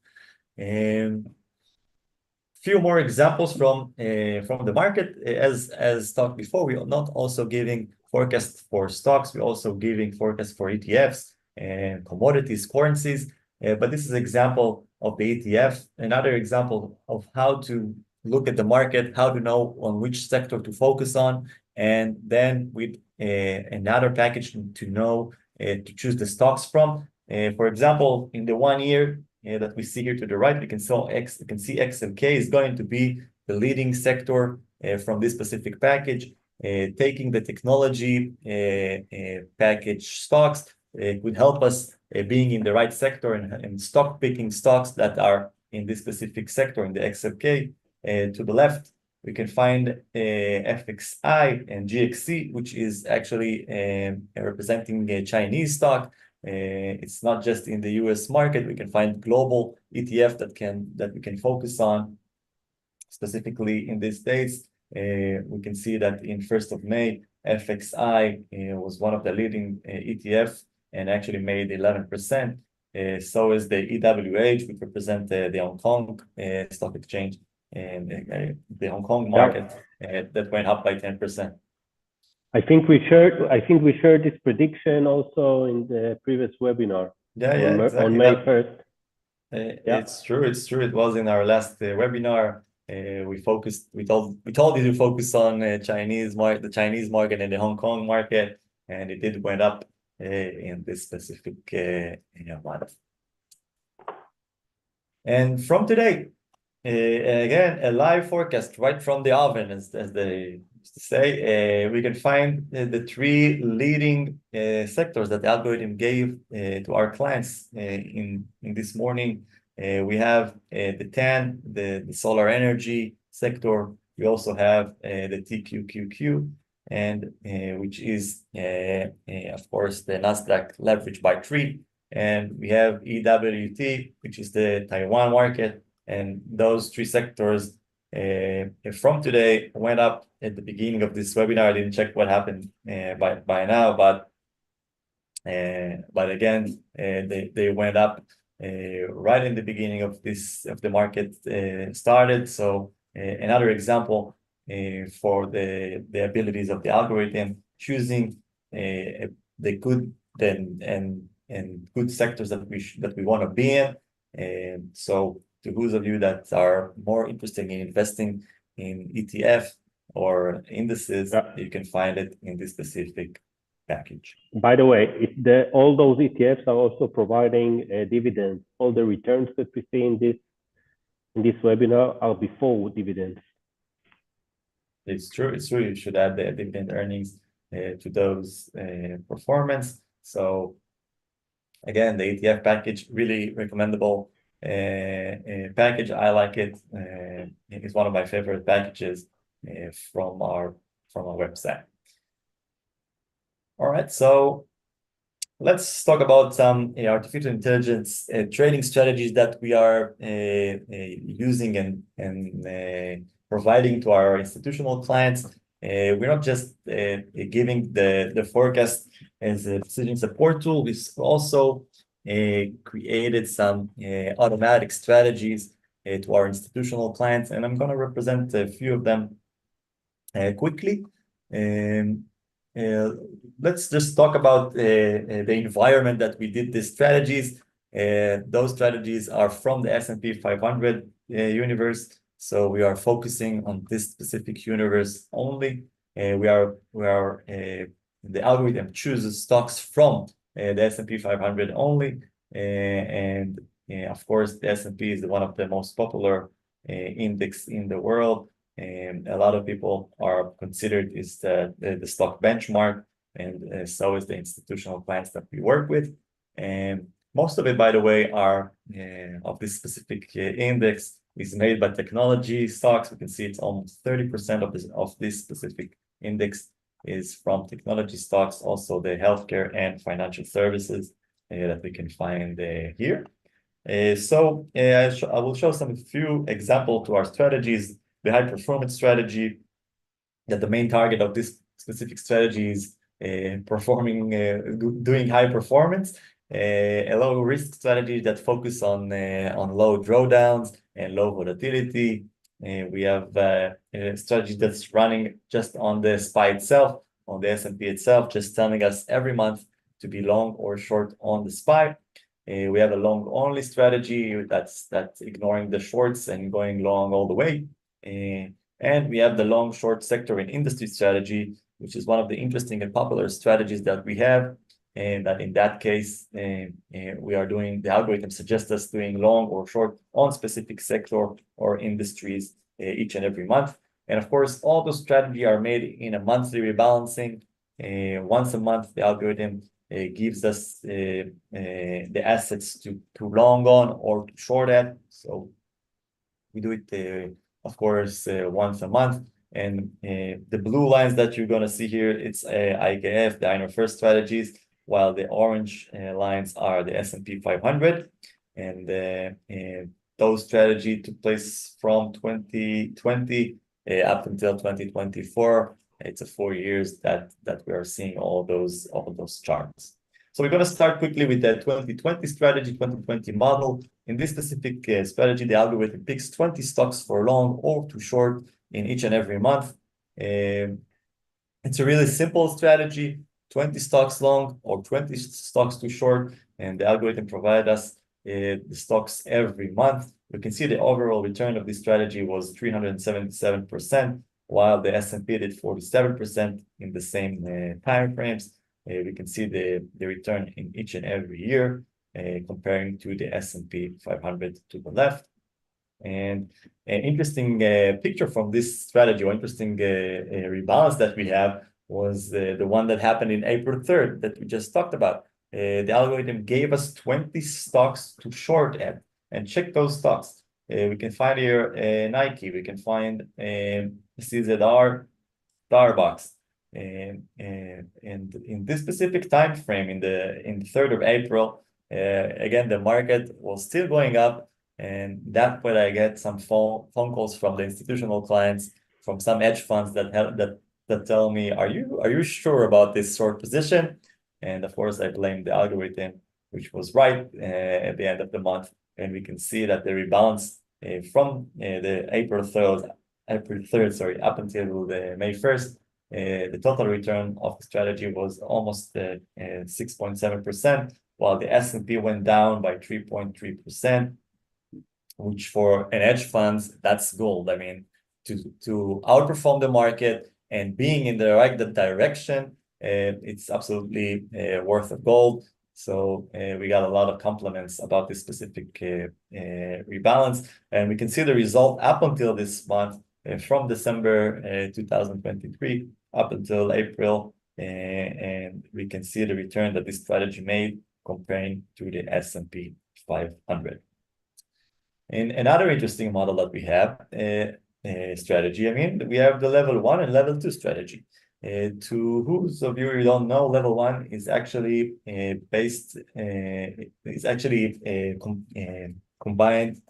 Few more examples from the market. As talked before, we are not also giving forecasts for stocks. We're also giving forecasts for ETFs and commodities, currencies. But this is an example of the ETF. Another example of how to look at the market, how to know on which sector to focus on, and then with another package to know to choose the stocks from. For example, in the 1 year that we see here to the right, we can see XLK is going to be the leading sector from this specific package. Taking the technology package stocks could help us being in the right sector and stock picking stocks that are in this specific sector in the XLK. To the left, we can find FXI and GXC, which is actually representing a Chinese stock. It's not just in the US market. We can find global ETF that we can focus on. Specifically in these days, we can see that in 1st of May, FXI was one of the leading ETF and actually made 11%. So is the EWH, which represent the Hong Kong stock exchange, and the Hong Kong market that went up by 10%. I think we shared this prediction also in the previous webinar. Exactly. On May 1st. It's true. It was in our last webinar. We told you to focus on the Chinese market and the Hong Kong market, and it did went up in this specific month. And from today, again, a live forecast right from the oven, as they used to say. We can find the three leading sectors that the algorithm gave to our clients in this morning. We have the TAN, the solar energy sector. We also have the TQQQ, and which is of course the Nasdaq leverage by 3, and we have EWT, which is the Taiwan market. And those three sectors from today went up at the beginning of this webinar. I didn't check what happened by now, but again, they went up right in the beginning of the market started. So another example for the abilities of the algorithm, choosing the good and good sectors that we want to be in. So to those of you that are more interested in investing in ETF or indices, you can find it in this specific package. By the way, all those ETFs are also providing dividends. All the returns that we see in this webinar are before dividends. It's true. You should add the dividend earnings to those performance. So again, the ETF package, really recommendable package. I like it. It's one of my favorite packages from our website. All right, so let's talk about some artificial intelligence trading strategies that we are using and providing to our institutional clients. We're not just giving the forecast as a decision support tool. We also created some automatic strategies to our institutional clients, and I'm going to represent a few of them quickly. Let's just talk about the environment that we did these strategies. Those strategies are from the S&P 500 universe, so we are focusing on this specific universe only. The algorithm chooses stocks from the S&P 500 only, and of course the S&P is one of the most popular index in the world, and a lot of people are considered is the stock benchmark, and so is the institutional clients that we work with. And most of it, by the way, are of this specific index is made by technology stocks. We can see it's almost 30% of this specific index is from technology stocks, also the healthcare and financial services that we can find here. So I will show some few examples to our strategies. The high performance strategy, that the main target of this specific strategy is doing high performance. A low risk strategy that focus on low drawdowns and low volatility. We have a strategy that's running just on the SPY itself, on the S&P itself, just telling us every month to be long or short on the SPY. We have a long only strategy that's ignoring the shorts and going long all the way. And we have the long short sector and industry strategy, which is one of the interesting and popular strategies that we have. And that in that case, we are doing, the algorithm suggests us doing long or short on specific sector or industries each and every month. And of course, all those strategies are made in a monthly rebalancing. Once a month, the algorithm gives us the assets to long on or to short at. So we do it, of course, once a month. And the blue lines that you're going to see here, it's IKF, the INO First strategies. while the orange lines are the S&P 500. And those strategy took place from 2020 up until 2024. It's a 4 years that we are seeing all those charts. So we're going to start quickly with the 2020 strategy, 2020 model. In this specific strategy, the algorithm picks 20 stocks for long or to short in each and every month. It's a really simple strategy, 20 stocks long or 20 stocks to short, and the algorithm provides us the stocks every month. We can see the overall return of this strategy was 377%, while the S&P did 47% in the same time frames. We can see the return in each and every year, comparing to the S&P 500 to the left. And an interesting picture from this strategy, or interesting rebalance that we have, was the one that happened in April 3rd that we just talked about. The algorithm gave us 20 stocks to short at, and check those stocks. We can find here Nike, we can find CZR, Starbucks. And in this specific time frame, in the 3rd of April, again, the market was still going up, and that's when I get some phone calls from the institutional clients, from some hedge funds that tell me, are you sure about this short position? And of course, I blame the algorithm, which was right at the end of the month. And we can see that the rebalance from the April 3rd, up until the May 1st, the total return of the strategy was almost 6.7%, while the S&P went down by 3.3%, which for an hedge funds, that's gold. I mean, to outperform the market and being in the right direction, it's absolutely worth of gold. So we got a lot of compliments about this specific rebalance, and we can see the result up until this month, from December 2023 up until April, and we can see the return that this strategy made comparing to the S&P 500. And another interesting model that we have, strategy, I mean, we have the level 1 and level 2 strategy. To whose of you don't know, level 1 is actually combined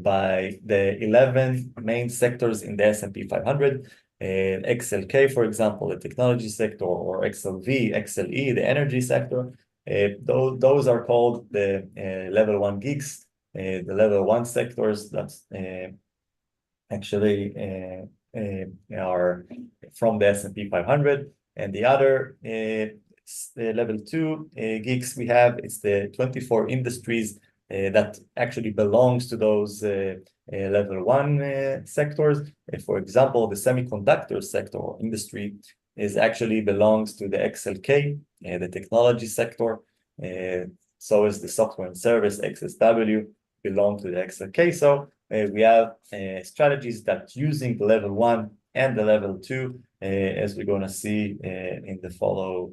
by the 11 main sectors in the S&P 500. XLK, for example, the technology sector, or XLV, XLE, the energy sector. Those are called the level 1 geeks, the level 1 sectors that's actually are from the S&P 500. And the other level 2 geeks we have, it's the 24 industries that actually belongs to those level 1 sectors. For example, the semiconductor sector or industry actually belongs to the XLK, the technology sector. So is the software and service, XSW, belong to the XLK. So we have strategies that using the level 1 and the level 2, as we're going to see in the follow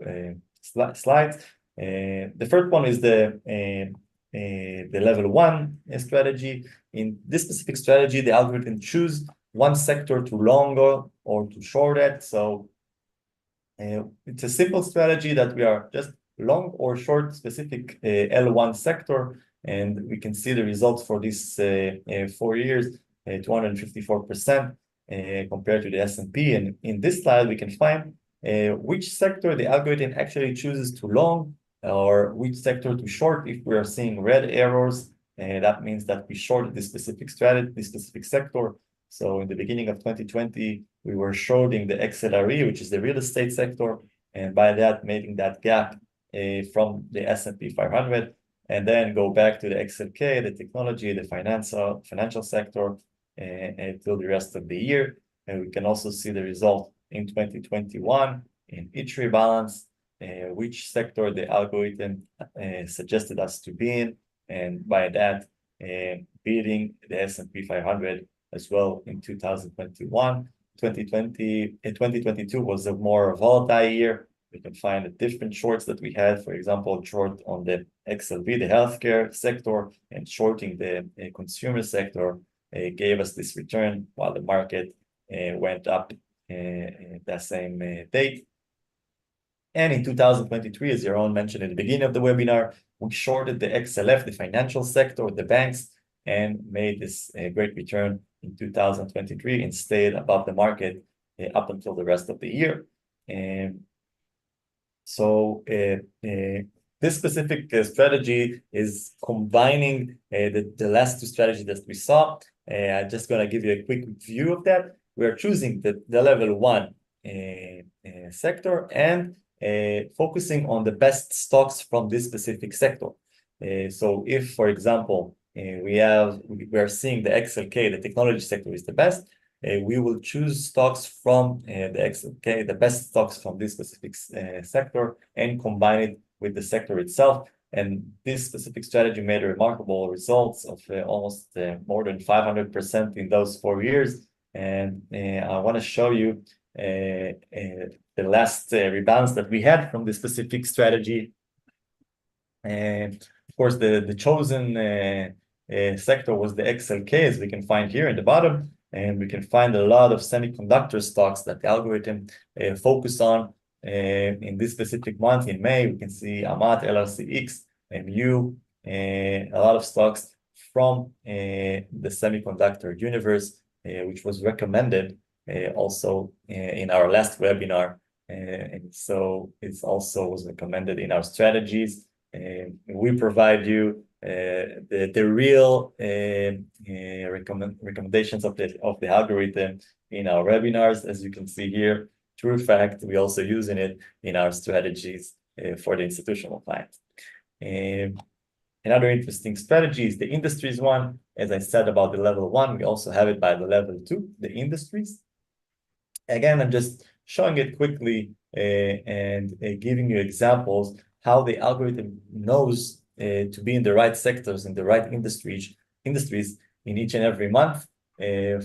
slides. The first one is the level 1 strategy. In this specific strategy, the algorithm choose one sector to long or to short it. So it's a simple strategy that we are just long or short specific L1 sector, and we can see the results for this 4 years, 254% compared to the S&P. And in this slide, we can find which sector the algorithm actually chooses to long, or which sector to short. If we are seeing red arrows, that means that we shorted this specific strategy, this specific sector. So in the beginning of 2020, we were shorting the XLRE, which is the real estate sector, and by that making that gap from the S&P 500, and then go back to the XLK, the technology, the financial sector, until the rest of the year. And we can also see the result in 2021 in each rebalance, which sector the algorithm suggested us to be in, and by that beating the S&P 500 as well in 2021. 2022 was a more volatile year. We can find the different shorts that we had, for example, short on the XLV, the healthcare sector, and shorting the consumer sector gave us this return, while the market went up that same date. And in 2023, as Yaron mentioned at the beginning of the webinar, we shorted the XLF, the financial sector, the banks, and made this great return in 2023 and stayed above the market up until the rest of the year. And so this specific strategy is combining the last two strategies that we saw. I'm just going to give you a quick view of that. We are choosing the level 1 sector and focusing on the best stocks from this specific sector. So if, for example, we are seeing the XLK, the technology sector is the best, we will choose stocks from the XLK, the best stocks from this specific sector, and combine it with the sector itself. And this specific strategy made remarkable results of almost more than 500% in those 4 years. And I want to show you the last rebalance that we had from this specific strategy. And of course, the chosen sector was the XLK, as we can find here in the bottom. And we can find a lot of semiconductor stocks that the algorithm focused on. In this specific month, in May, we can see Amat, LRCX, MU, a lot of stocks from the semiconductor universe, which was recommended also in our last webinar. And so it also was recommended in our strategies. We provide you the real recommendations of the algorithm in our webinars, as you can see here. True fact, we also using it in our strategies for the institutional clients. Another interesting strategy is the industries one. As I said about the level 1, we also have it by the level 2, the industries. Again, I'm just showing it quickly and giving you examples how the algorithm knows to be in the right sectors, in the right industries in each and every month.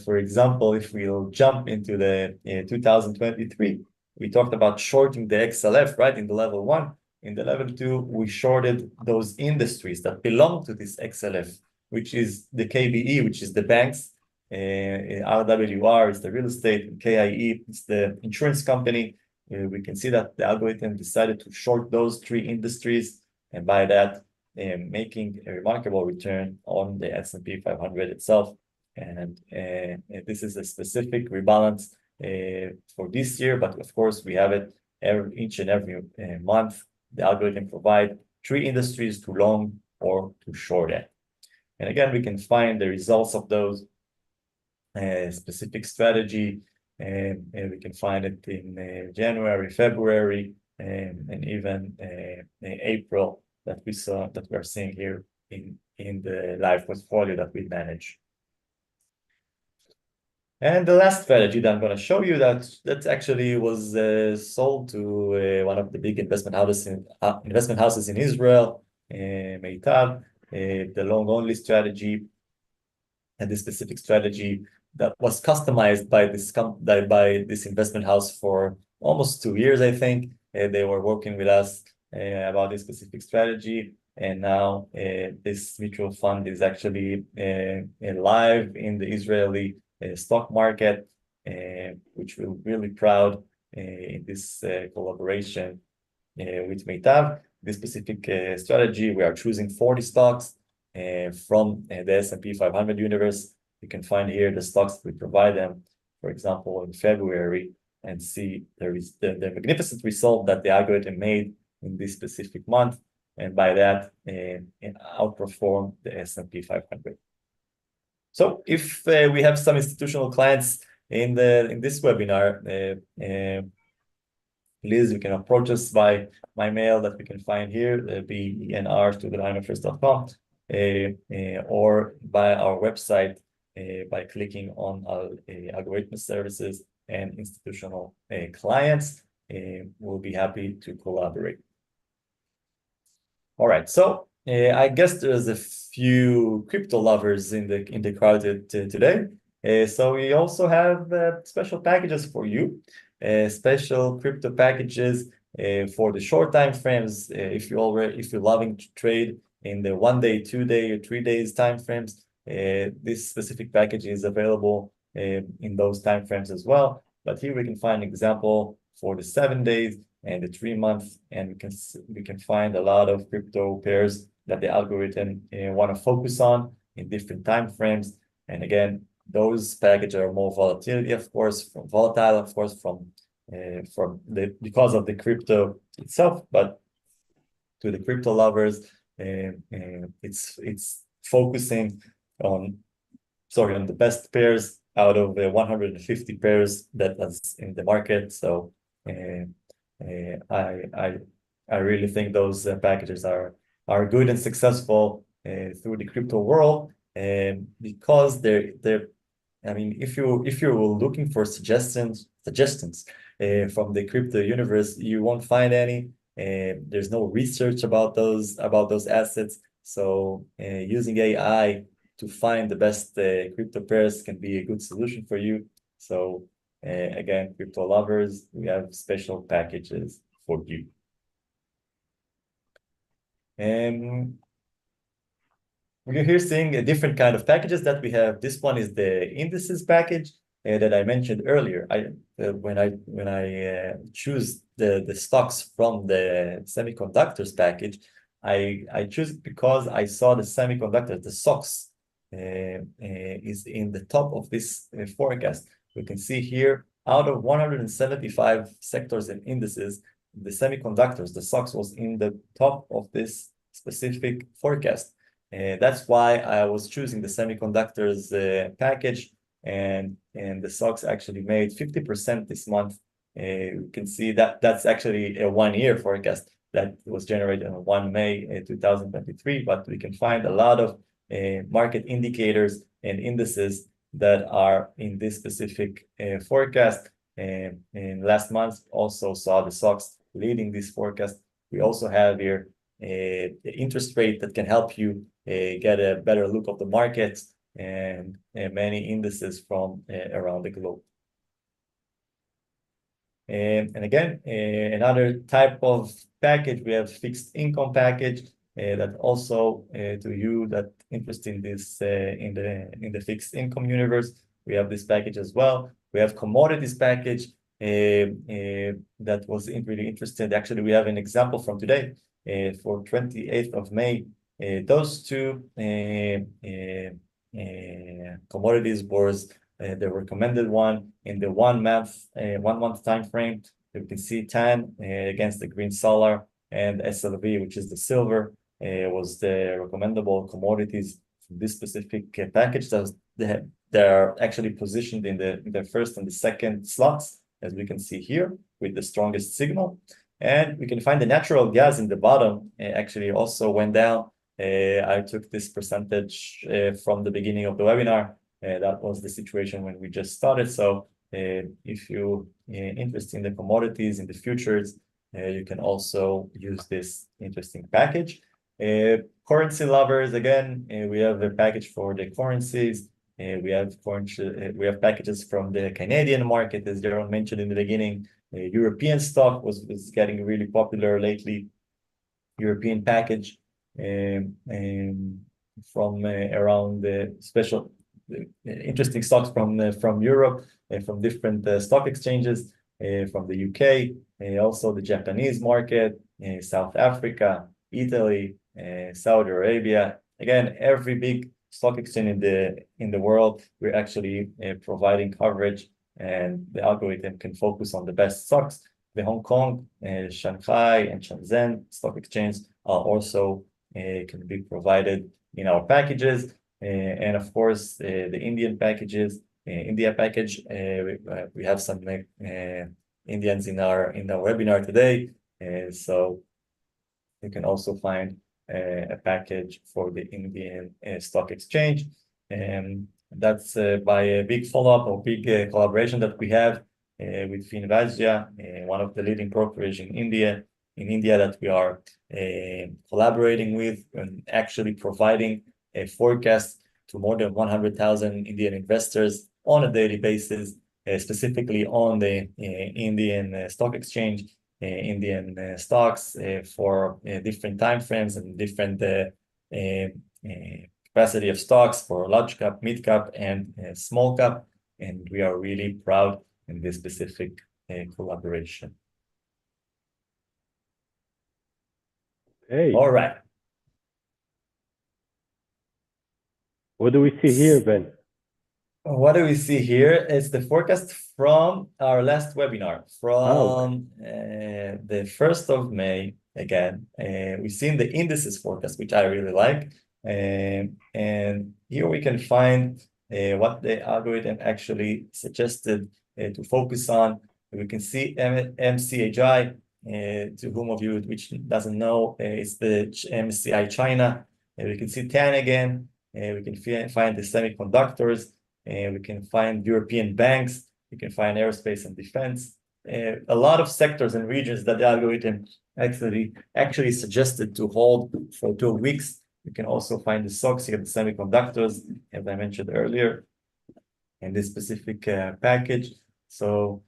For example, if we'll jump into the 2023, we talked about shorting the XLF, right, in the level 1. In the level 2, we shorted those industries that belong to this XLF, which is the KBE, which is the banks. RWR is the real estate, and KIE is the insurance company. We can see that the algorithm decided to short those 3 industries, and by that, making a remarkable return on the S&P 500 itself. And this is a specific rebalance for this year, but of course, we have it each and every month. The algorithm provides 3 industries to long or to short it. And again, we can find the results of those specific strategy, and we can find it in January, February, and even April that we are seeing here in the live portfolio that we manage. And the last strategy that I'm going to show you that actually was sold to one of the big investment houses in Israel, Meitab, the long-only strategy. And this specific strategy that was customized by this investment house for almost 2 years, I think. They were working with us about this specific strategy. And now this mutual fund is actually live in the Israeli stock market, which we're really proud in this collaboration with Meitab. This specific strategy, we are choosing 40 stocks from the S&P 500 universe. You can find here the stocks we provide them, for example, in February, and see the magnificent result that the algorithm made in this specific month, and by that, outperform the S&P 500. So if we have some institutional clients in this webinar, please, you can approach us by my mail that we can find here, benr@imfirst.com, or by our website by clicking on our algorithmic services and institutional clients. We'll be happy to collaborate. All right, so I guess there's a few crypto lovers in the crowd today. So we also have special packages for you, special crypto packages for the short time frames. If you're loving to trade in the 1 day, 2 day, or 3 days time frames, this specific package is available in those time frames as well. But here we can find an example for the 7 days, and the 3-month, and we can find a lot of crypto pairs that the algorithm want to focus on in different time frames. And again, those packages are more volatile, of course, because of the crypto itself, but to the crypto lovers, it's focusing on the best pairs out of 150 pairs that was in the market. So I really think those packages are good and successful through the crypto world, because I mean, if you're looking for suggestions from the crypto universe, you won't find any. There's no research about those assets. So using AI to find the best crypto pairs can be a good solution for you. So again, crypto lovers, we have special packages for you. And we're here seeing a different kind of packages that we have. This one is the indices package that I mentioned earlier. When I choose the stocks from the semiconductors package, I choose it because I saw the semiconductors, the stocks is in the top of this forecast. We can see here, out of 175 sectors and indices, the semiconductors, the stocks was in the top of this specific forecast. That's why I was choosing the semiconductors package, and the stocks actually made 50% this month. You can see that that's actually a 1-year forecast that was generated on 1 May 2023, but we can find a lot of market indicators and indices that are in this specific forecast. And last month also saw the stocks leading this forecast. We also have here the interest rate that can help you get a better look of the market, and many indices from around the globe. And again, another type of package, we have fixed income package that also to you that interested in this in the fixed income universe, we have this package as well. We have commodities package that was really interested. Actually, we have an example from today for 28th of May. Those two commodities was the recommended one in the 1 month time frame. You can see TAN against the green solar, and SLV, which is the silver, was the recommendable commodities from this specific package. They're actually positioned in the first and the second slots, as we can see here, with the strongest signal. And we can find the natural gas in the bottom actually also went down. I took this percentage from the beginning of the webinar. That was the situation when we just started. So if you're interested in the commodities, in the futures, you can also use this interesting package. Currency lovers, again, we have a package for the currencies. We have packages from the Canadian market, as Jaron mentioned in the beginning. European stock was getting really popular lately. European package from around the special interesting stocks from Europe, from different stock exchanges, from the UK, also the Japanese market, South Africa, Italy, Saudi Arabia. Again, every big stock exchange in the world, we're actually providing coverage, and the algorithm can focus on the best stocks. The Hong Kong, Shanghai, and Shenzhen stock exchange are also can be provided in our packages. And of course, the Indian packages, India package, we have some Indians in our webinar today. So you can also find a package for the Indian stock exchange. And that's by a big follow-up or big collaboration that we have with Finvazia, one of the leading brokerage in India that we are collaborating with, and actually providing a forecast to more than 100,000 Indian investors on a daily basis, specifically on the Indian stock exchange, Indian stocks for different time frames and different capacity of stocks for large cap, mid cap, and small cap. And we are really proud in this specific collaboration. Hey, All right. what do we see here, Ben? What do we see here? It's the forecast from our last webinar Okay. from the 1st of May. Again, we've seen the indices forecast, which I really like. And here we can find what the algorithm actually suggested to focus on. We can see MCHI, to whom of you which doesn't know, it's the MCI China. We can see TAN again. We can find the semiconductors. We can find European banks. We can find aerospace and defense. A lot of sectors and regions that the algorithm actually suggested to hold for 2 weeks. You can also find the stocks here, the semiconductors, as I mentioned earlier, in this specific package. So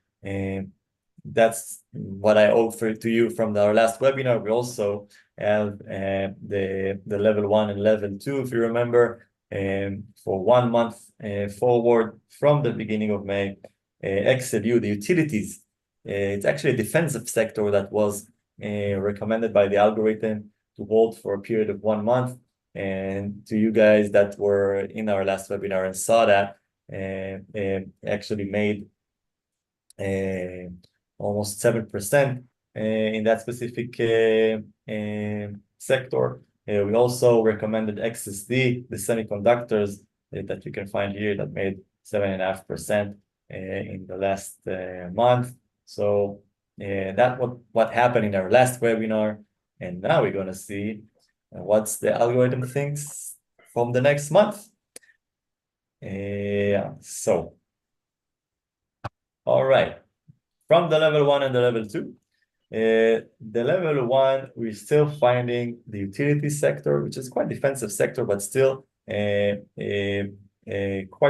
that's what I offered to you from our last webinar. We also have the level 1 and level 2, if you remember, for 1 month forward from the beginning of May. XLU, the utilities, it's actually a defensive sector that was recommended by the algorithm to hold for a period of 1 month. And to you guys that were in our last webinar and saw that, actually made almost 7% in that specific sector. We also recommended XSD, the semiconductors that you can find here, that made 7.5% in the last month. So that's what happened in our last webinar. And now we're going to see what's the algorithm thinks from the next month. So, all right. From the level 1 and the level 2, the level 1, we're still finding the utility sector, which is quite defensive sector, but still quite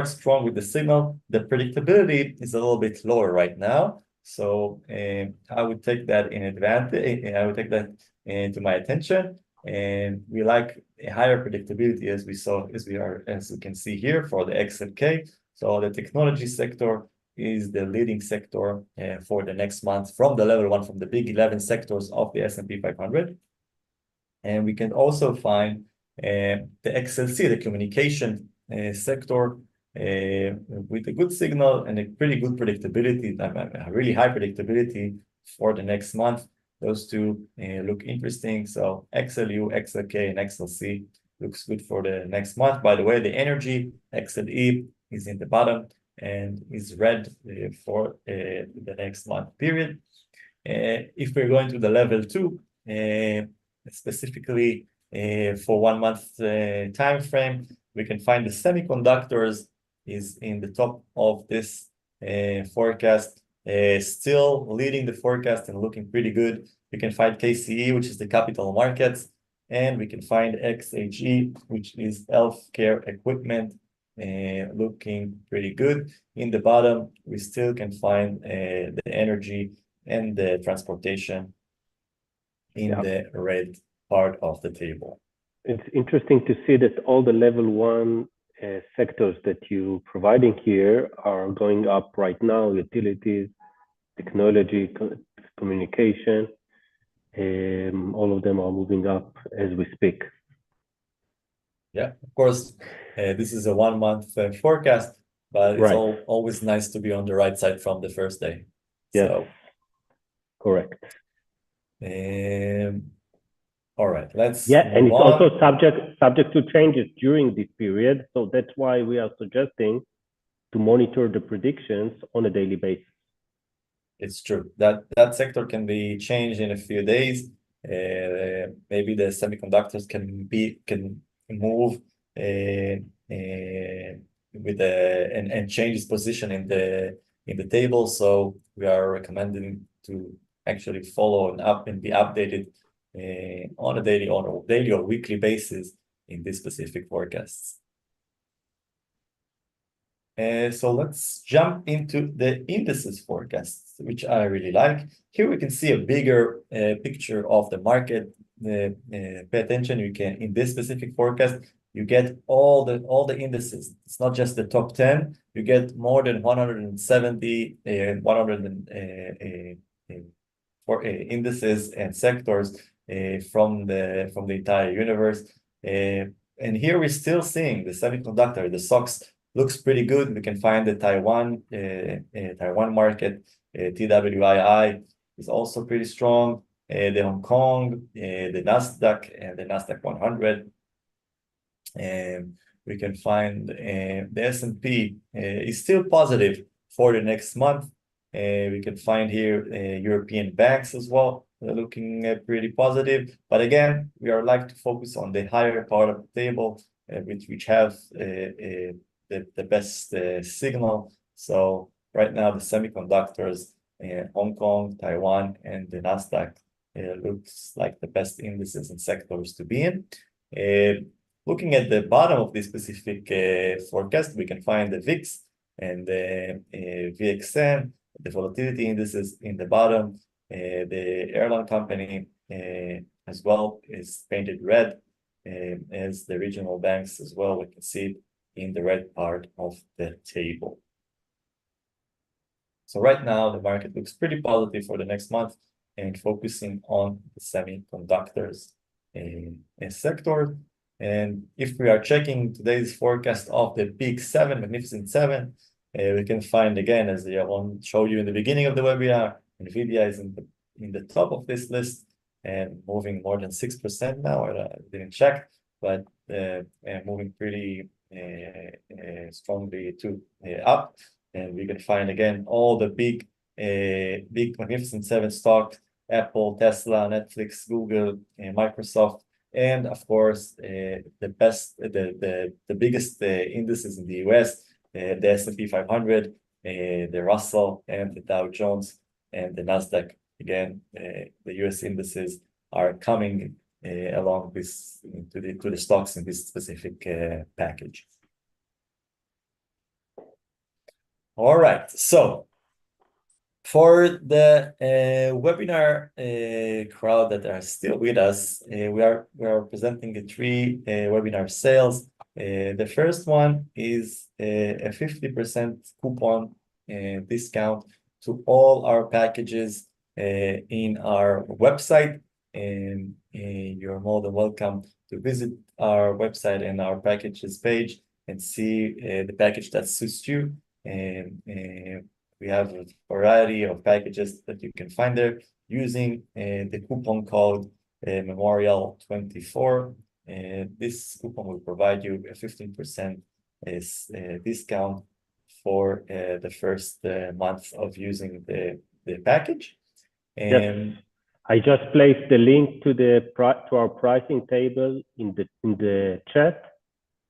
strong with the signal. The predictability is a little bit lower right now. So I would take that in advantage. I would take that into my attention. And we like a higher predictability as we can see here for the XLK. So the technology sector is the leading sector for the next month from the level 1, from the big 11 sectors of the S&P 500. And we can also find the XLC, the communication sector, with a good signal and a pretty good predictability, a really high predictability for the next month. Those two look interesting. So XLU, XLK, and XLC looks good for the next month. By the way, the energy, XLE, is in the bottom and is red for the next month period. If we're going to the level 2, specifically for 1 month time frame, we can find the semiconductors is in the top of this forecast, still leading the forecast and looking pretty good. We can find KCE, which is the capital markets, and we can find XHE, which is healthcare equipment, looking pretty good. In the bottom, we still can find the energy and the transportation in the red part of the table. It's interesting to see that all the level 1 sectors that you're providing here are going up right now: utilities, technology, communication. All of them are moving up as we speak. Yeah, of course, this is a 1 month forecast, but it's always nice to be on the right side from the first day. Yes, so, correct. All right, let's and it's on. also subject to changes during this period. So that's why we are suggesting to monitor the predictions on a daily basis. It's true that sector can be changed in a few days. Maybe the semiconductors can move with and change its position in the table. So we are recommending to actually follow and be updated on a daily or weekly basis in these specific forecasts. So let's jump into the indices forecasts, which I really like. Here we can see a bigger picture of the market. Pay attention. You can, in this specific forecast, you get all the indices. It's not just the top 10. You get more than 170 indices and sectors from the entire universe. And here we're still seeing the semiconductor, the stocks looks pretty good. We can find the Taiwan market, TWII is also pretty strong. The Hong Kong, the Nasdaq, and the Nasdaq 100. And we can find the S&P is still positive for the next month. We can find here European banks as well. They're looking pretty positive. But again, we are like to focus on the higher part of the table, which have the best signal. So right now, the semiconductors, Hong Kong, Taiwan, and the Nasdaq looks like the best indices and sectors to be in. Looking at the bottom of this specific forecast, we can find the VIX and the VXN, the volatility indices in the bottom. The airline company as well is painted red, as the regional banks as well. We can see it in the red part of the table. So right now, the market looks pretty positive for the next month and focusing on the semiconductors sector. And if we are checking today's forecast of the Big Seven, Magnificent Seven, we can find again, as I showed you in the beginning of the webinar, NVDA is in the top of this list and moving more than 6% now. I didn't check, but moving pretty strongly up. And we can find again all the big Magnificent Seven stocks: Apple, Tesla, Netflix, Google, Microsoft. And of course, the biggest indices in the US, the S&P 500, the Russell, and the Dow Jones, and the Nasdaq. Again, the US indices are coming along this to the stocks in this specific package. All right, so for the webinar crowd that are still with us, we are presenting three webinar sales. The first one is a 50% coupon discount to all our packages in our website. And you're more than welcome to visit our website and our packages page and see the package that suits you. And we have a variety of packages that you can find there using the coupon code Memorial24. This coupon will provide you a 15% discount for the first month of using the package. And yes. I just placed the link to our pricing table in the chat,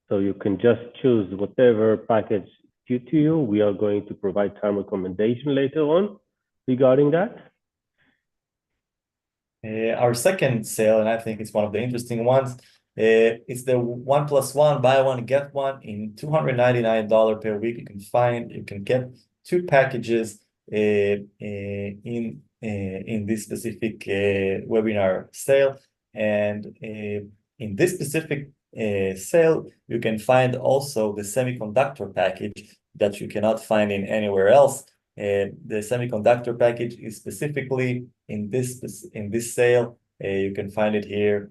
so you can just choose whatever package suits you. We are going to provide some recommendation later on regarding that. Our second sale, and I think it's one of the interesting ones, it's the 1+1, buy one, get one in $299 per week. You can get two packages in this specific webinar sale. And in this specific sale, you can find also the semiconductor package that you cannot find in anywhere else. The semiconductor package is specifically in this sale. You can find it here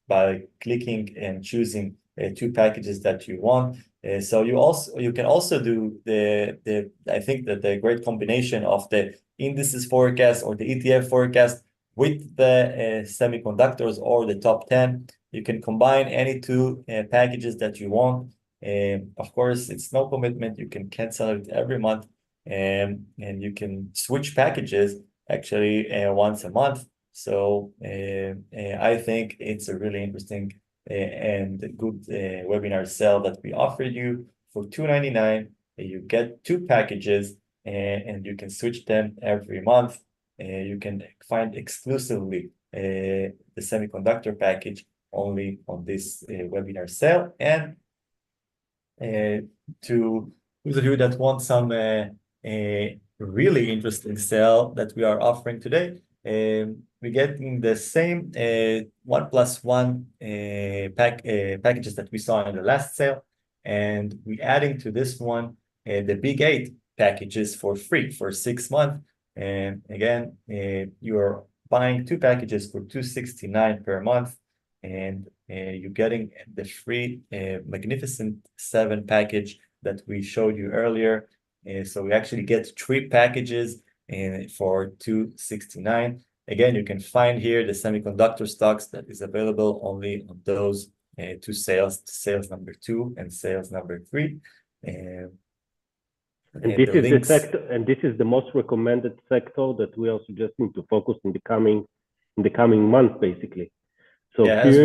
by clicking and choosing two packages that you want. So you can also do I think that the great combination of the indices forecast or the ETF forecast with the semiconductors or the top 10. You can combine any two packages that you want. Of course, it's no commitment. You can cancel it every month, and you can switch packages actually once a month. So I think it's a really interesting and good webinar sale that we offered you for $299. You get two packages and you can switch them every month. You can find exclusively the semiconductor package only on this webinar sale. And to those of you that want some really interesting sale that we are offering today, we're getting the same 1+1 packages that we saw in the last sale, and we're adding to this one the Big 8 packages for free for 6 months. And again, you are buying 2 packages for $269 per month, and you're getting the free Magnificent 7 package that we showed you earlier. So we actually get 3 packages for $269. Again, you can find here the semiconductor stocks that is available only on those 2 sales, sales number 2 and sales number 3. And this is the sector, and this is the most recommended sector that we are suggesting to focus in the coming month, basically. So yeah, here,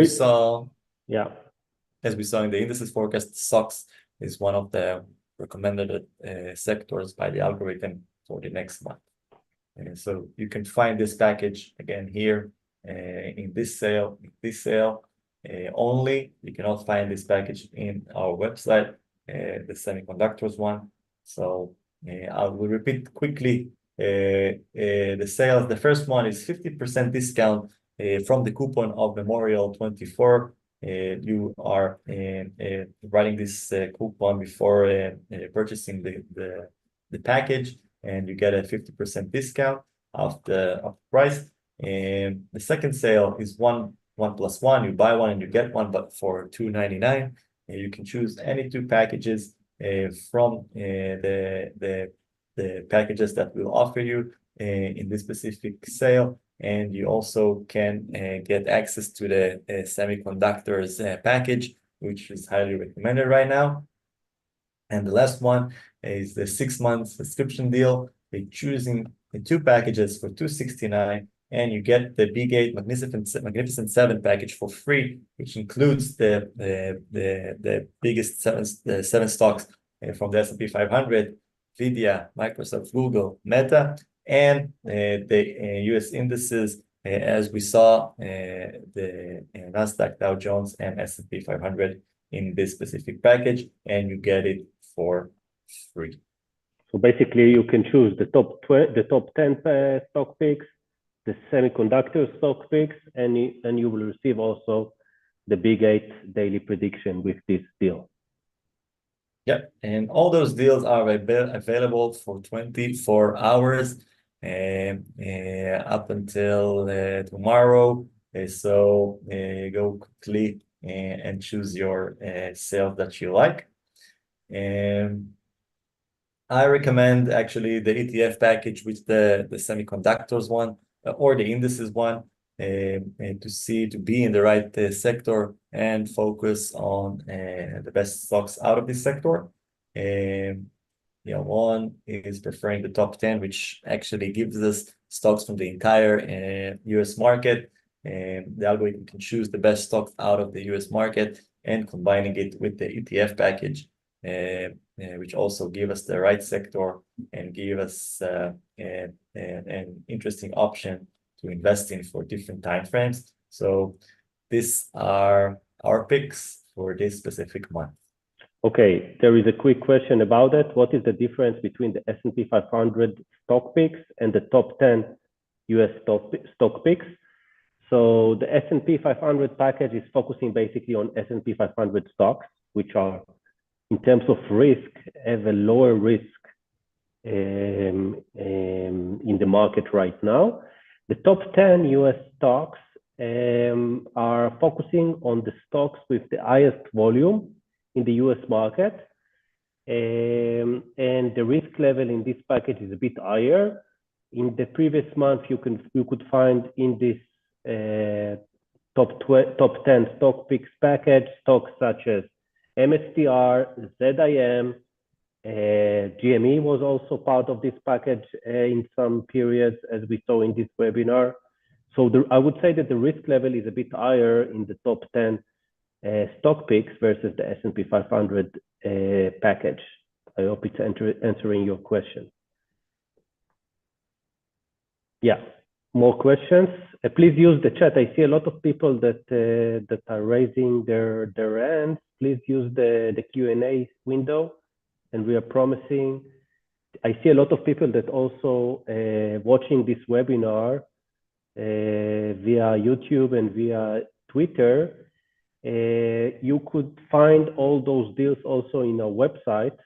as we saw in the indices forecast, stocks is one of the recommended sectors by the algorithm for the next month. So you can find this package again here in this sale, only. You cannot find this package in our website, the semiconductors one. So I will repeat quickly the sales. The first one is 50% discount from the coupon of Memorial 24. You are writing this coupon before purchasing the package, and you get a 50% discount of the price. And the second sale is one plus one. You buy one and you get one, but for $299. You can choose any 2 packages from the packages that we'll offer you in this specific sale. And you also can get access to the semiconductors package, which is highly recommended right now. And the last one is the 6-month subscription deal. You're choosing the 2 packages for $269, and you get the Big8 Magnificent 7 package for free, which includes the biggest 7 stocks from the S&P 500, NVDA, Microsoft, Google, Meta, and the US indices, as we saw, the Nasdaq, Dow Jones, and S&P 500 in this specific package, and you get it for free. So basically, you can choose the top 10 stock picks, the semiconductor stock picks, and you will receive also the Big8 daily prediction with this deal. Yep, and all those deals are available for 24 hours up until tomorrow. So go quickly and choose your sale that you like. I recommend actually the ETF package with the semiconductors one or the indices one to be in the right sector and focus on the best stocks out of this sector. One is preferring the top 10, which actually gives us stocks from the entire US market. The algorithm can choose the best stocks out of the US market and combining it with the ETF package, which also give us the right sector and give us an interesting option to invest in for different time frames. So these are our picks for this specific month. Okay, there is a quick question about it. What is the difference between the S&P 500 stock picks and the top 10 US stock picks? So the S&P 500 package is focusing basically on S&P 500 stocks, which are, in terms of risk, have a lower risk in the market right now. The top 10 US stocks are focusing on the stocks with the highest volume in the US market. And the risk level in this package is a bit higher. In the previous month, you could find in this top 10 stock picks package stocks such as MSTR, ZIM, GME was also part of this package in some periods, as we saw in this webinar. So I would say that the risk level is a bit higher in the top 10 stock picks versus the S&P 500 package. I hope it's answering your question. Yeah, more questions? Please use the chat. I see a lot of people that are raising their hands. Please use the Q&A window, and we are promising. I see a lot of people that also watching this webinar via YouTube and via Twitter. You could find all those deals also in our website,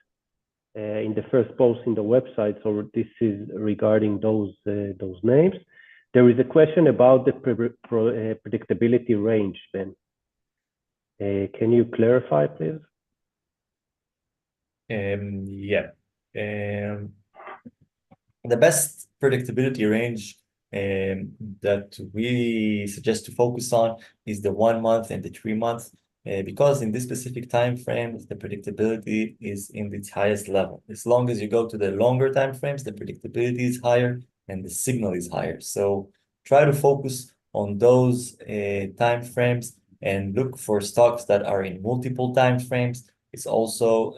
in the first post in the website. So this is regarding those names. There is a question about the predictability range, Ben. Can you clarify, please? Yeah. The best predictability range that we suggest to focus on is the 1 month and the 3 month, because in this specific time frame, the predictability is in its highest level. As long as you go to the longer time frames, the predictability is higher and the signal is higher. So try to focus on those time frames and look for stocks that are in multiple time frames. It also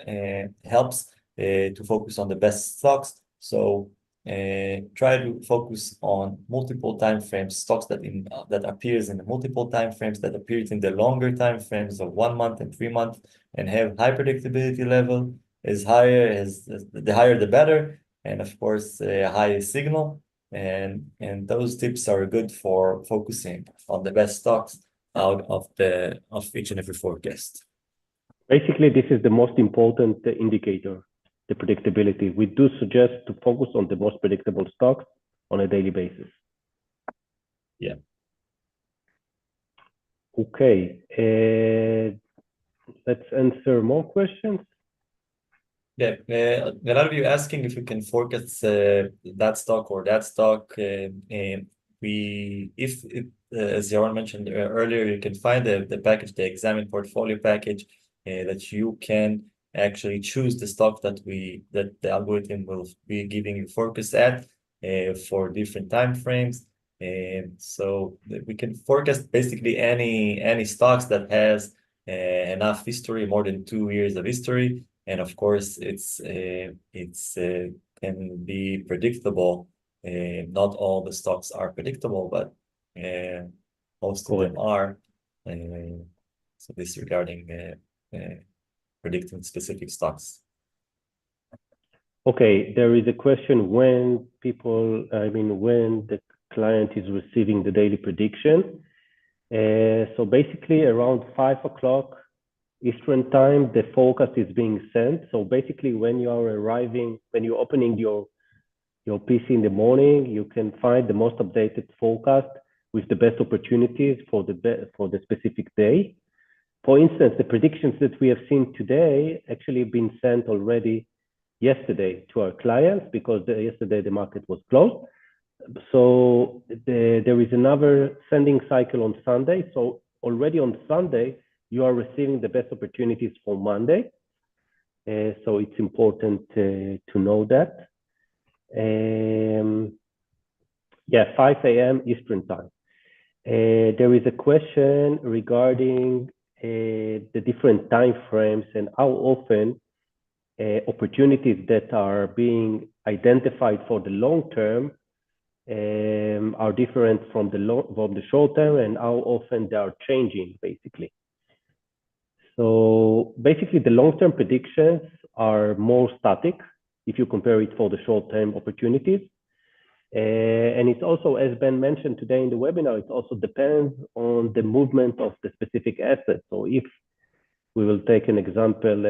helps to focus on the best stocks. So try to focus on multiple time frames, stocks that appears in the multiple time frames, that appears in the longer time frames of 1 month and 3 months, and have high predictability level. As higher as the higher the better, and of course a high signal. And those tips are good for focusing on the best stocks out of each and every forecast. Basically, this is the most important indicator, the predictability. We do suggest to focus on the most predictable stocks on a daily basis. Yeah. Okay. Let's answer more questions. Yeah, a lot of you asking if we can forecast that stock or that stock. As Yaron mentioned earlier, you can find the package, the examine portfolio package, that you can actually choose the stock that the algorithm will be giving you forecast at for different time frames. So we can forecast basically any stocks that has enough history, more than 2 years of history. And of course, it's can be predictable. Not all the stocks are predictable, but most of them are. So this regarding predicting specific stocks. Okay, there is a question when the client is receiving the daily prediction. So basically around 5 o'clock Eastern time, the forecast is being sent. So basically when you're opening your PC in the morning, you can find the most updated forecast with the best opportunities for the specific day. For instance, the predictions that we have seen today actually been sent already yesterday to our clients, because yesterday the market was closed. So there is another sending cycle on Sunday. So already on Sunday, you are receiving the best opportunities for Monday. So it's important to know that. 5 a.m. Eastern time. There is a question regarding the different time frames and how often opportunities that are being identified for the long term are different from the short term, and how often they are changing, basically. So basically, the long-term predictions are more static if you compare it for the short-term opportunities. And it's also, as Ben mentioned today in the webinar, it also depends on the movement of the specific asset. So if we will take an example,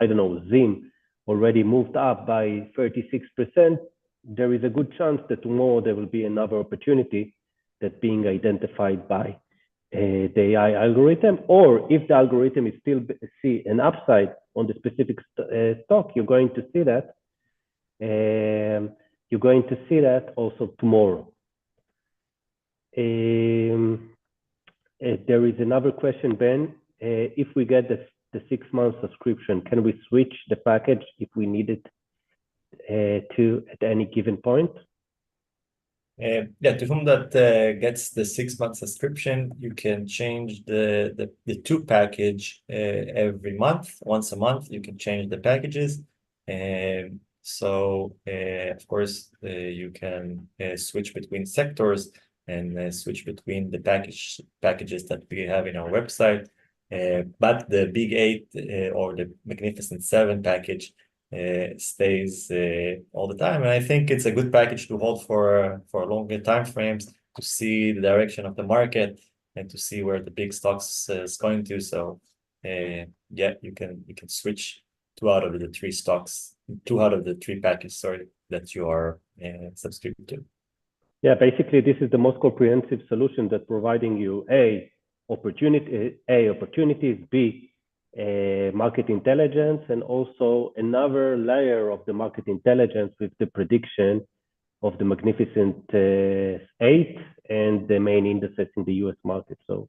I don't know, ZIM already moved up by 36%, there is a good chance that tomorrow there will be another opportunity that's being identified by the AI algorithm. Or if the algorithm is still see an upside on the specific stock, you're going to see that. You're going to see that also tomorrow. There is another question, Ben. If we get the 6-month subscription, can we switch the package if we need it to at any given point? Yeah, to whom that gets the 6-month subscription, you can change the 2 package every month. Once a month, you can change the packages. So of course, you can switch between sectors and switch between the packages that we have in our website. But the Big 8 or the Magnificent 7 package stays all the time. And I think it's a good package to hold for longer time frames, to see the direction of the market and to see where the big stocks is going to. So yeah, you can switch 2 out of the 3 packages, sorry, that you are subscribed to. Yeah, basically, this is the most comprehensive solution that providing you opportunities, B, market intelligence, and also another layer of the market intelligence with the prediction of the Magnificent Eight and the main indices in the US market. So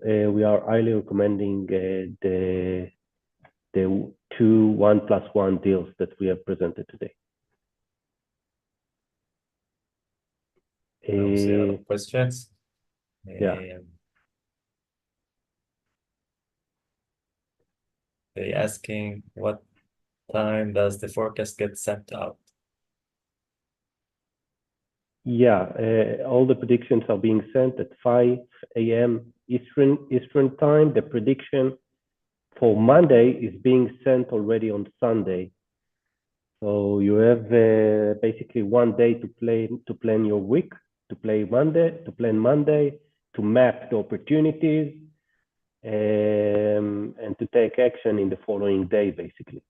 we are highly recommending the 2 1+1 deals that we have presented today. Questions? Yeah. They asking what time does the forecast get sent out? Yeah, all the predictions are being sent at 5 a.m. Eastern time. The prediction for Monday is being sent already on Sunday. So you have basically 1 day to plan your week, to plan Monday, to map the opportunities, and to take action in the following day, basically.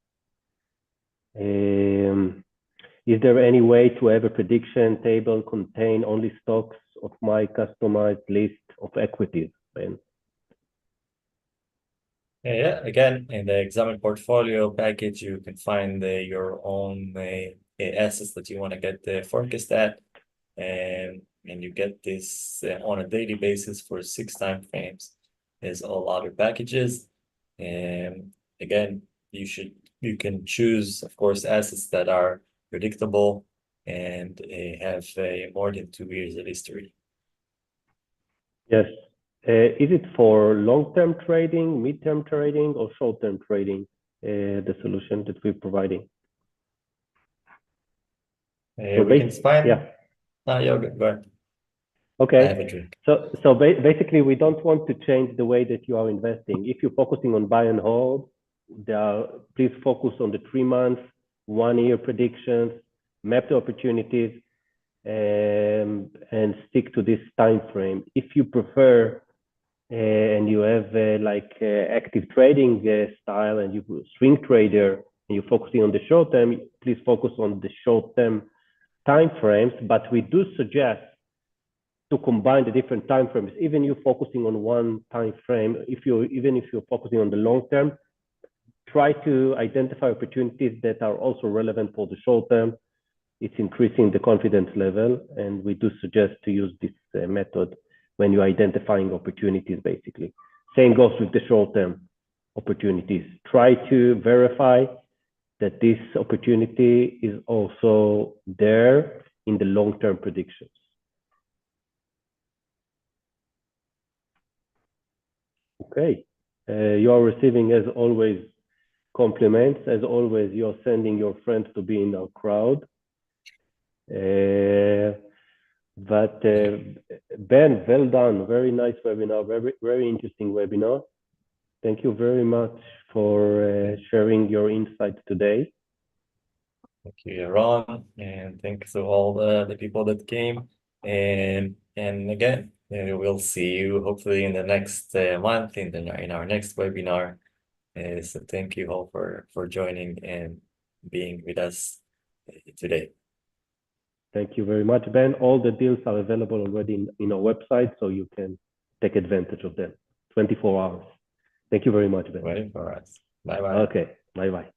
Is there any way to have a prediction table contain only stocks of my customized list of equities, Ben? Yeah, again, in the examine portfolio package, you can find your own assets that you want to get the forecast at, and you get this on a daily basis for 6 time frames, as all other packages. And again, you can choose, of course, assets that are predictable and have more than 2 years of history. Yes. Is it for long-term trading, mid-term trading, or short-term trading, the solution that we're providing? We can find... Yeah. Yeah, go ahead. Okay. I have a drink. So basically, we don't want to change the way that you are investing. If you're focusing on buy and hold, please focus on the 3 months, 1 year predictions, map the opportunities, and stick to this time frame. If you prefer and you have active trading style and you swing trader and you're focusing on the short term, please focus on the short term time frames. But we do suggest to combine the different time frames. Even you focusing on one time frame, even if you're focusing on the long term, try to identify opportunities that are also relevant for the short term. It's increasing the confidence level, and we do suggest to use this method when you're identifying opportunities, basically. Same goes with the short-term opportunities. Try to verify that this opportunity is also there in the long-term predictions. Okay. You are receiving, as always, compliments. As always, you're sending your friends to be in our crowd. But Ben, well done. Very nice webinar. Very, very interesting webinar. Thank you very much for sharing your insights today. Thank you, Yaron, and thanks to all the people that came. And again, we'll see you hopefully in the next month in our next webinar. So thank you all for joining and being with us today. Thank you very much, Ben. All the deals are available already in our website, so you can take advantage of them. 24 hours. Thank you very much, Ben. 24 hours. Bye-bye. Okay. Bye-bye.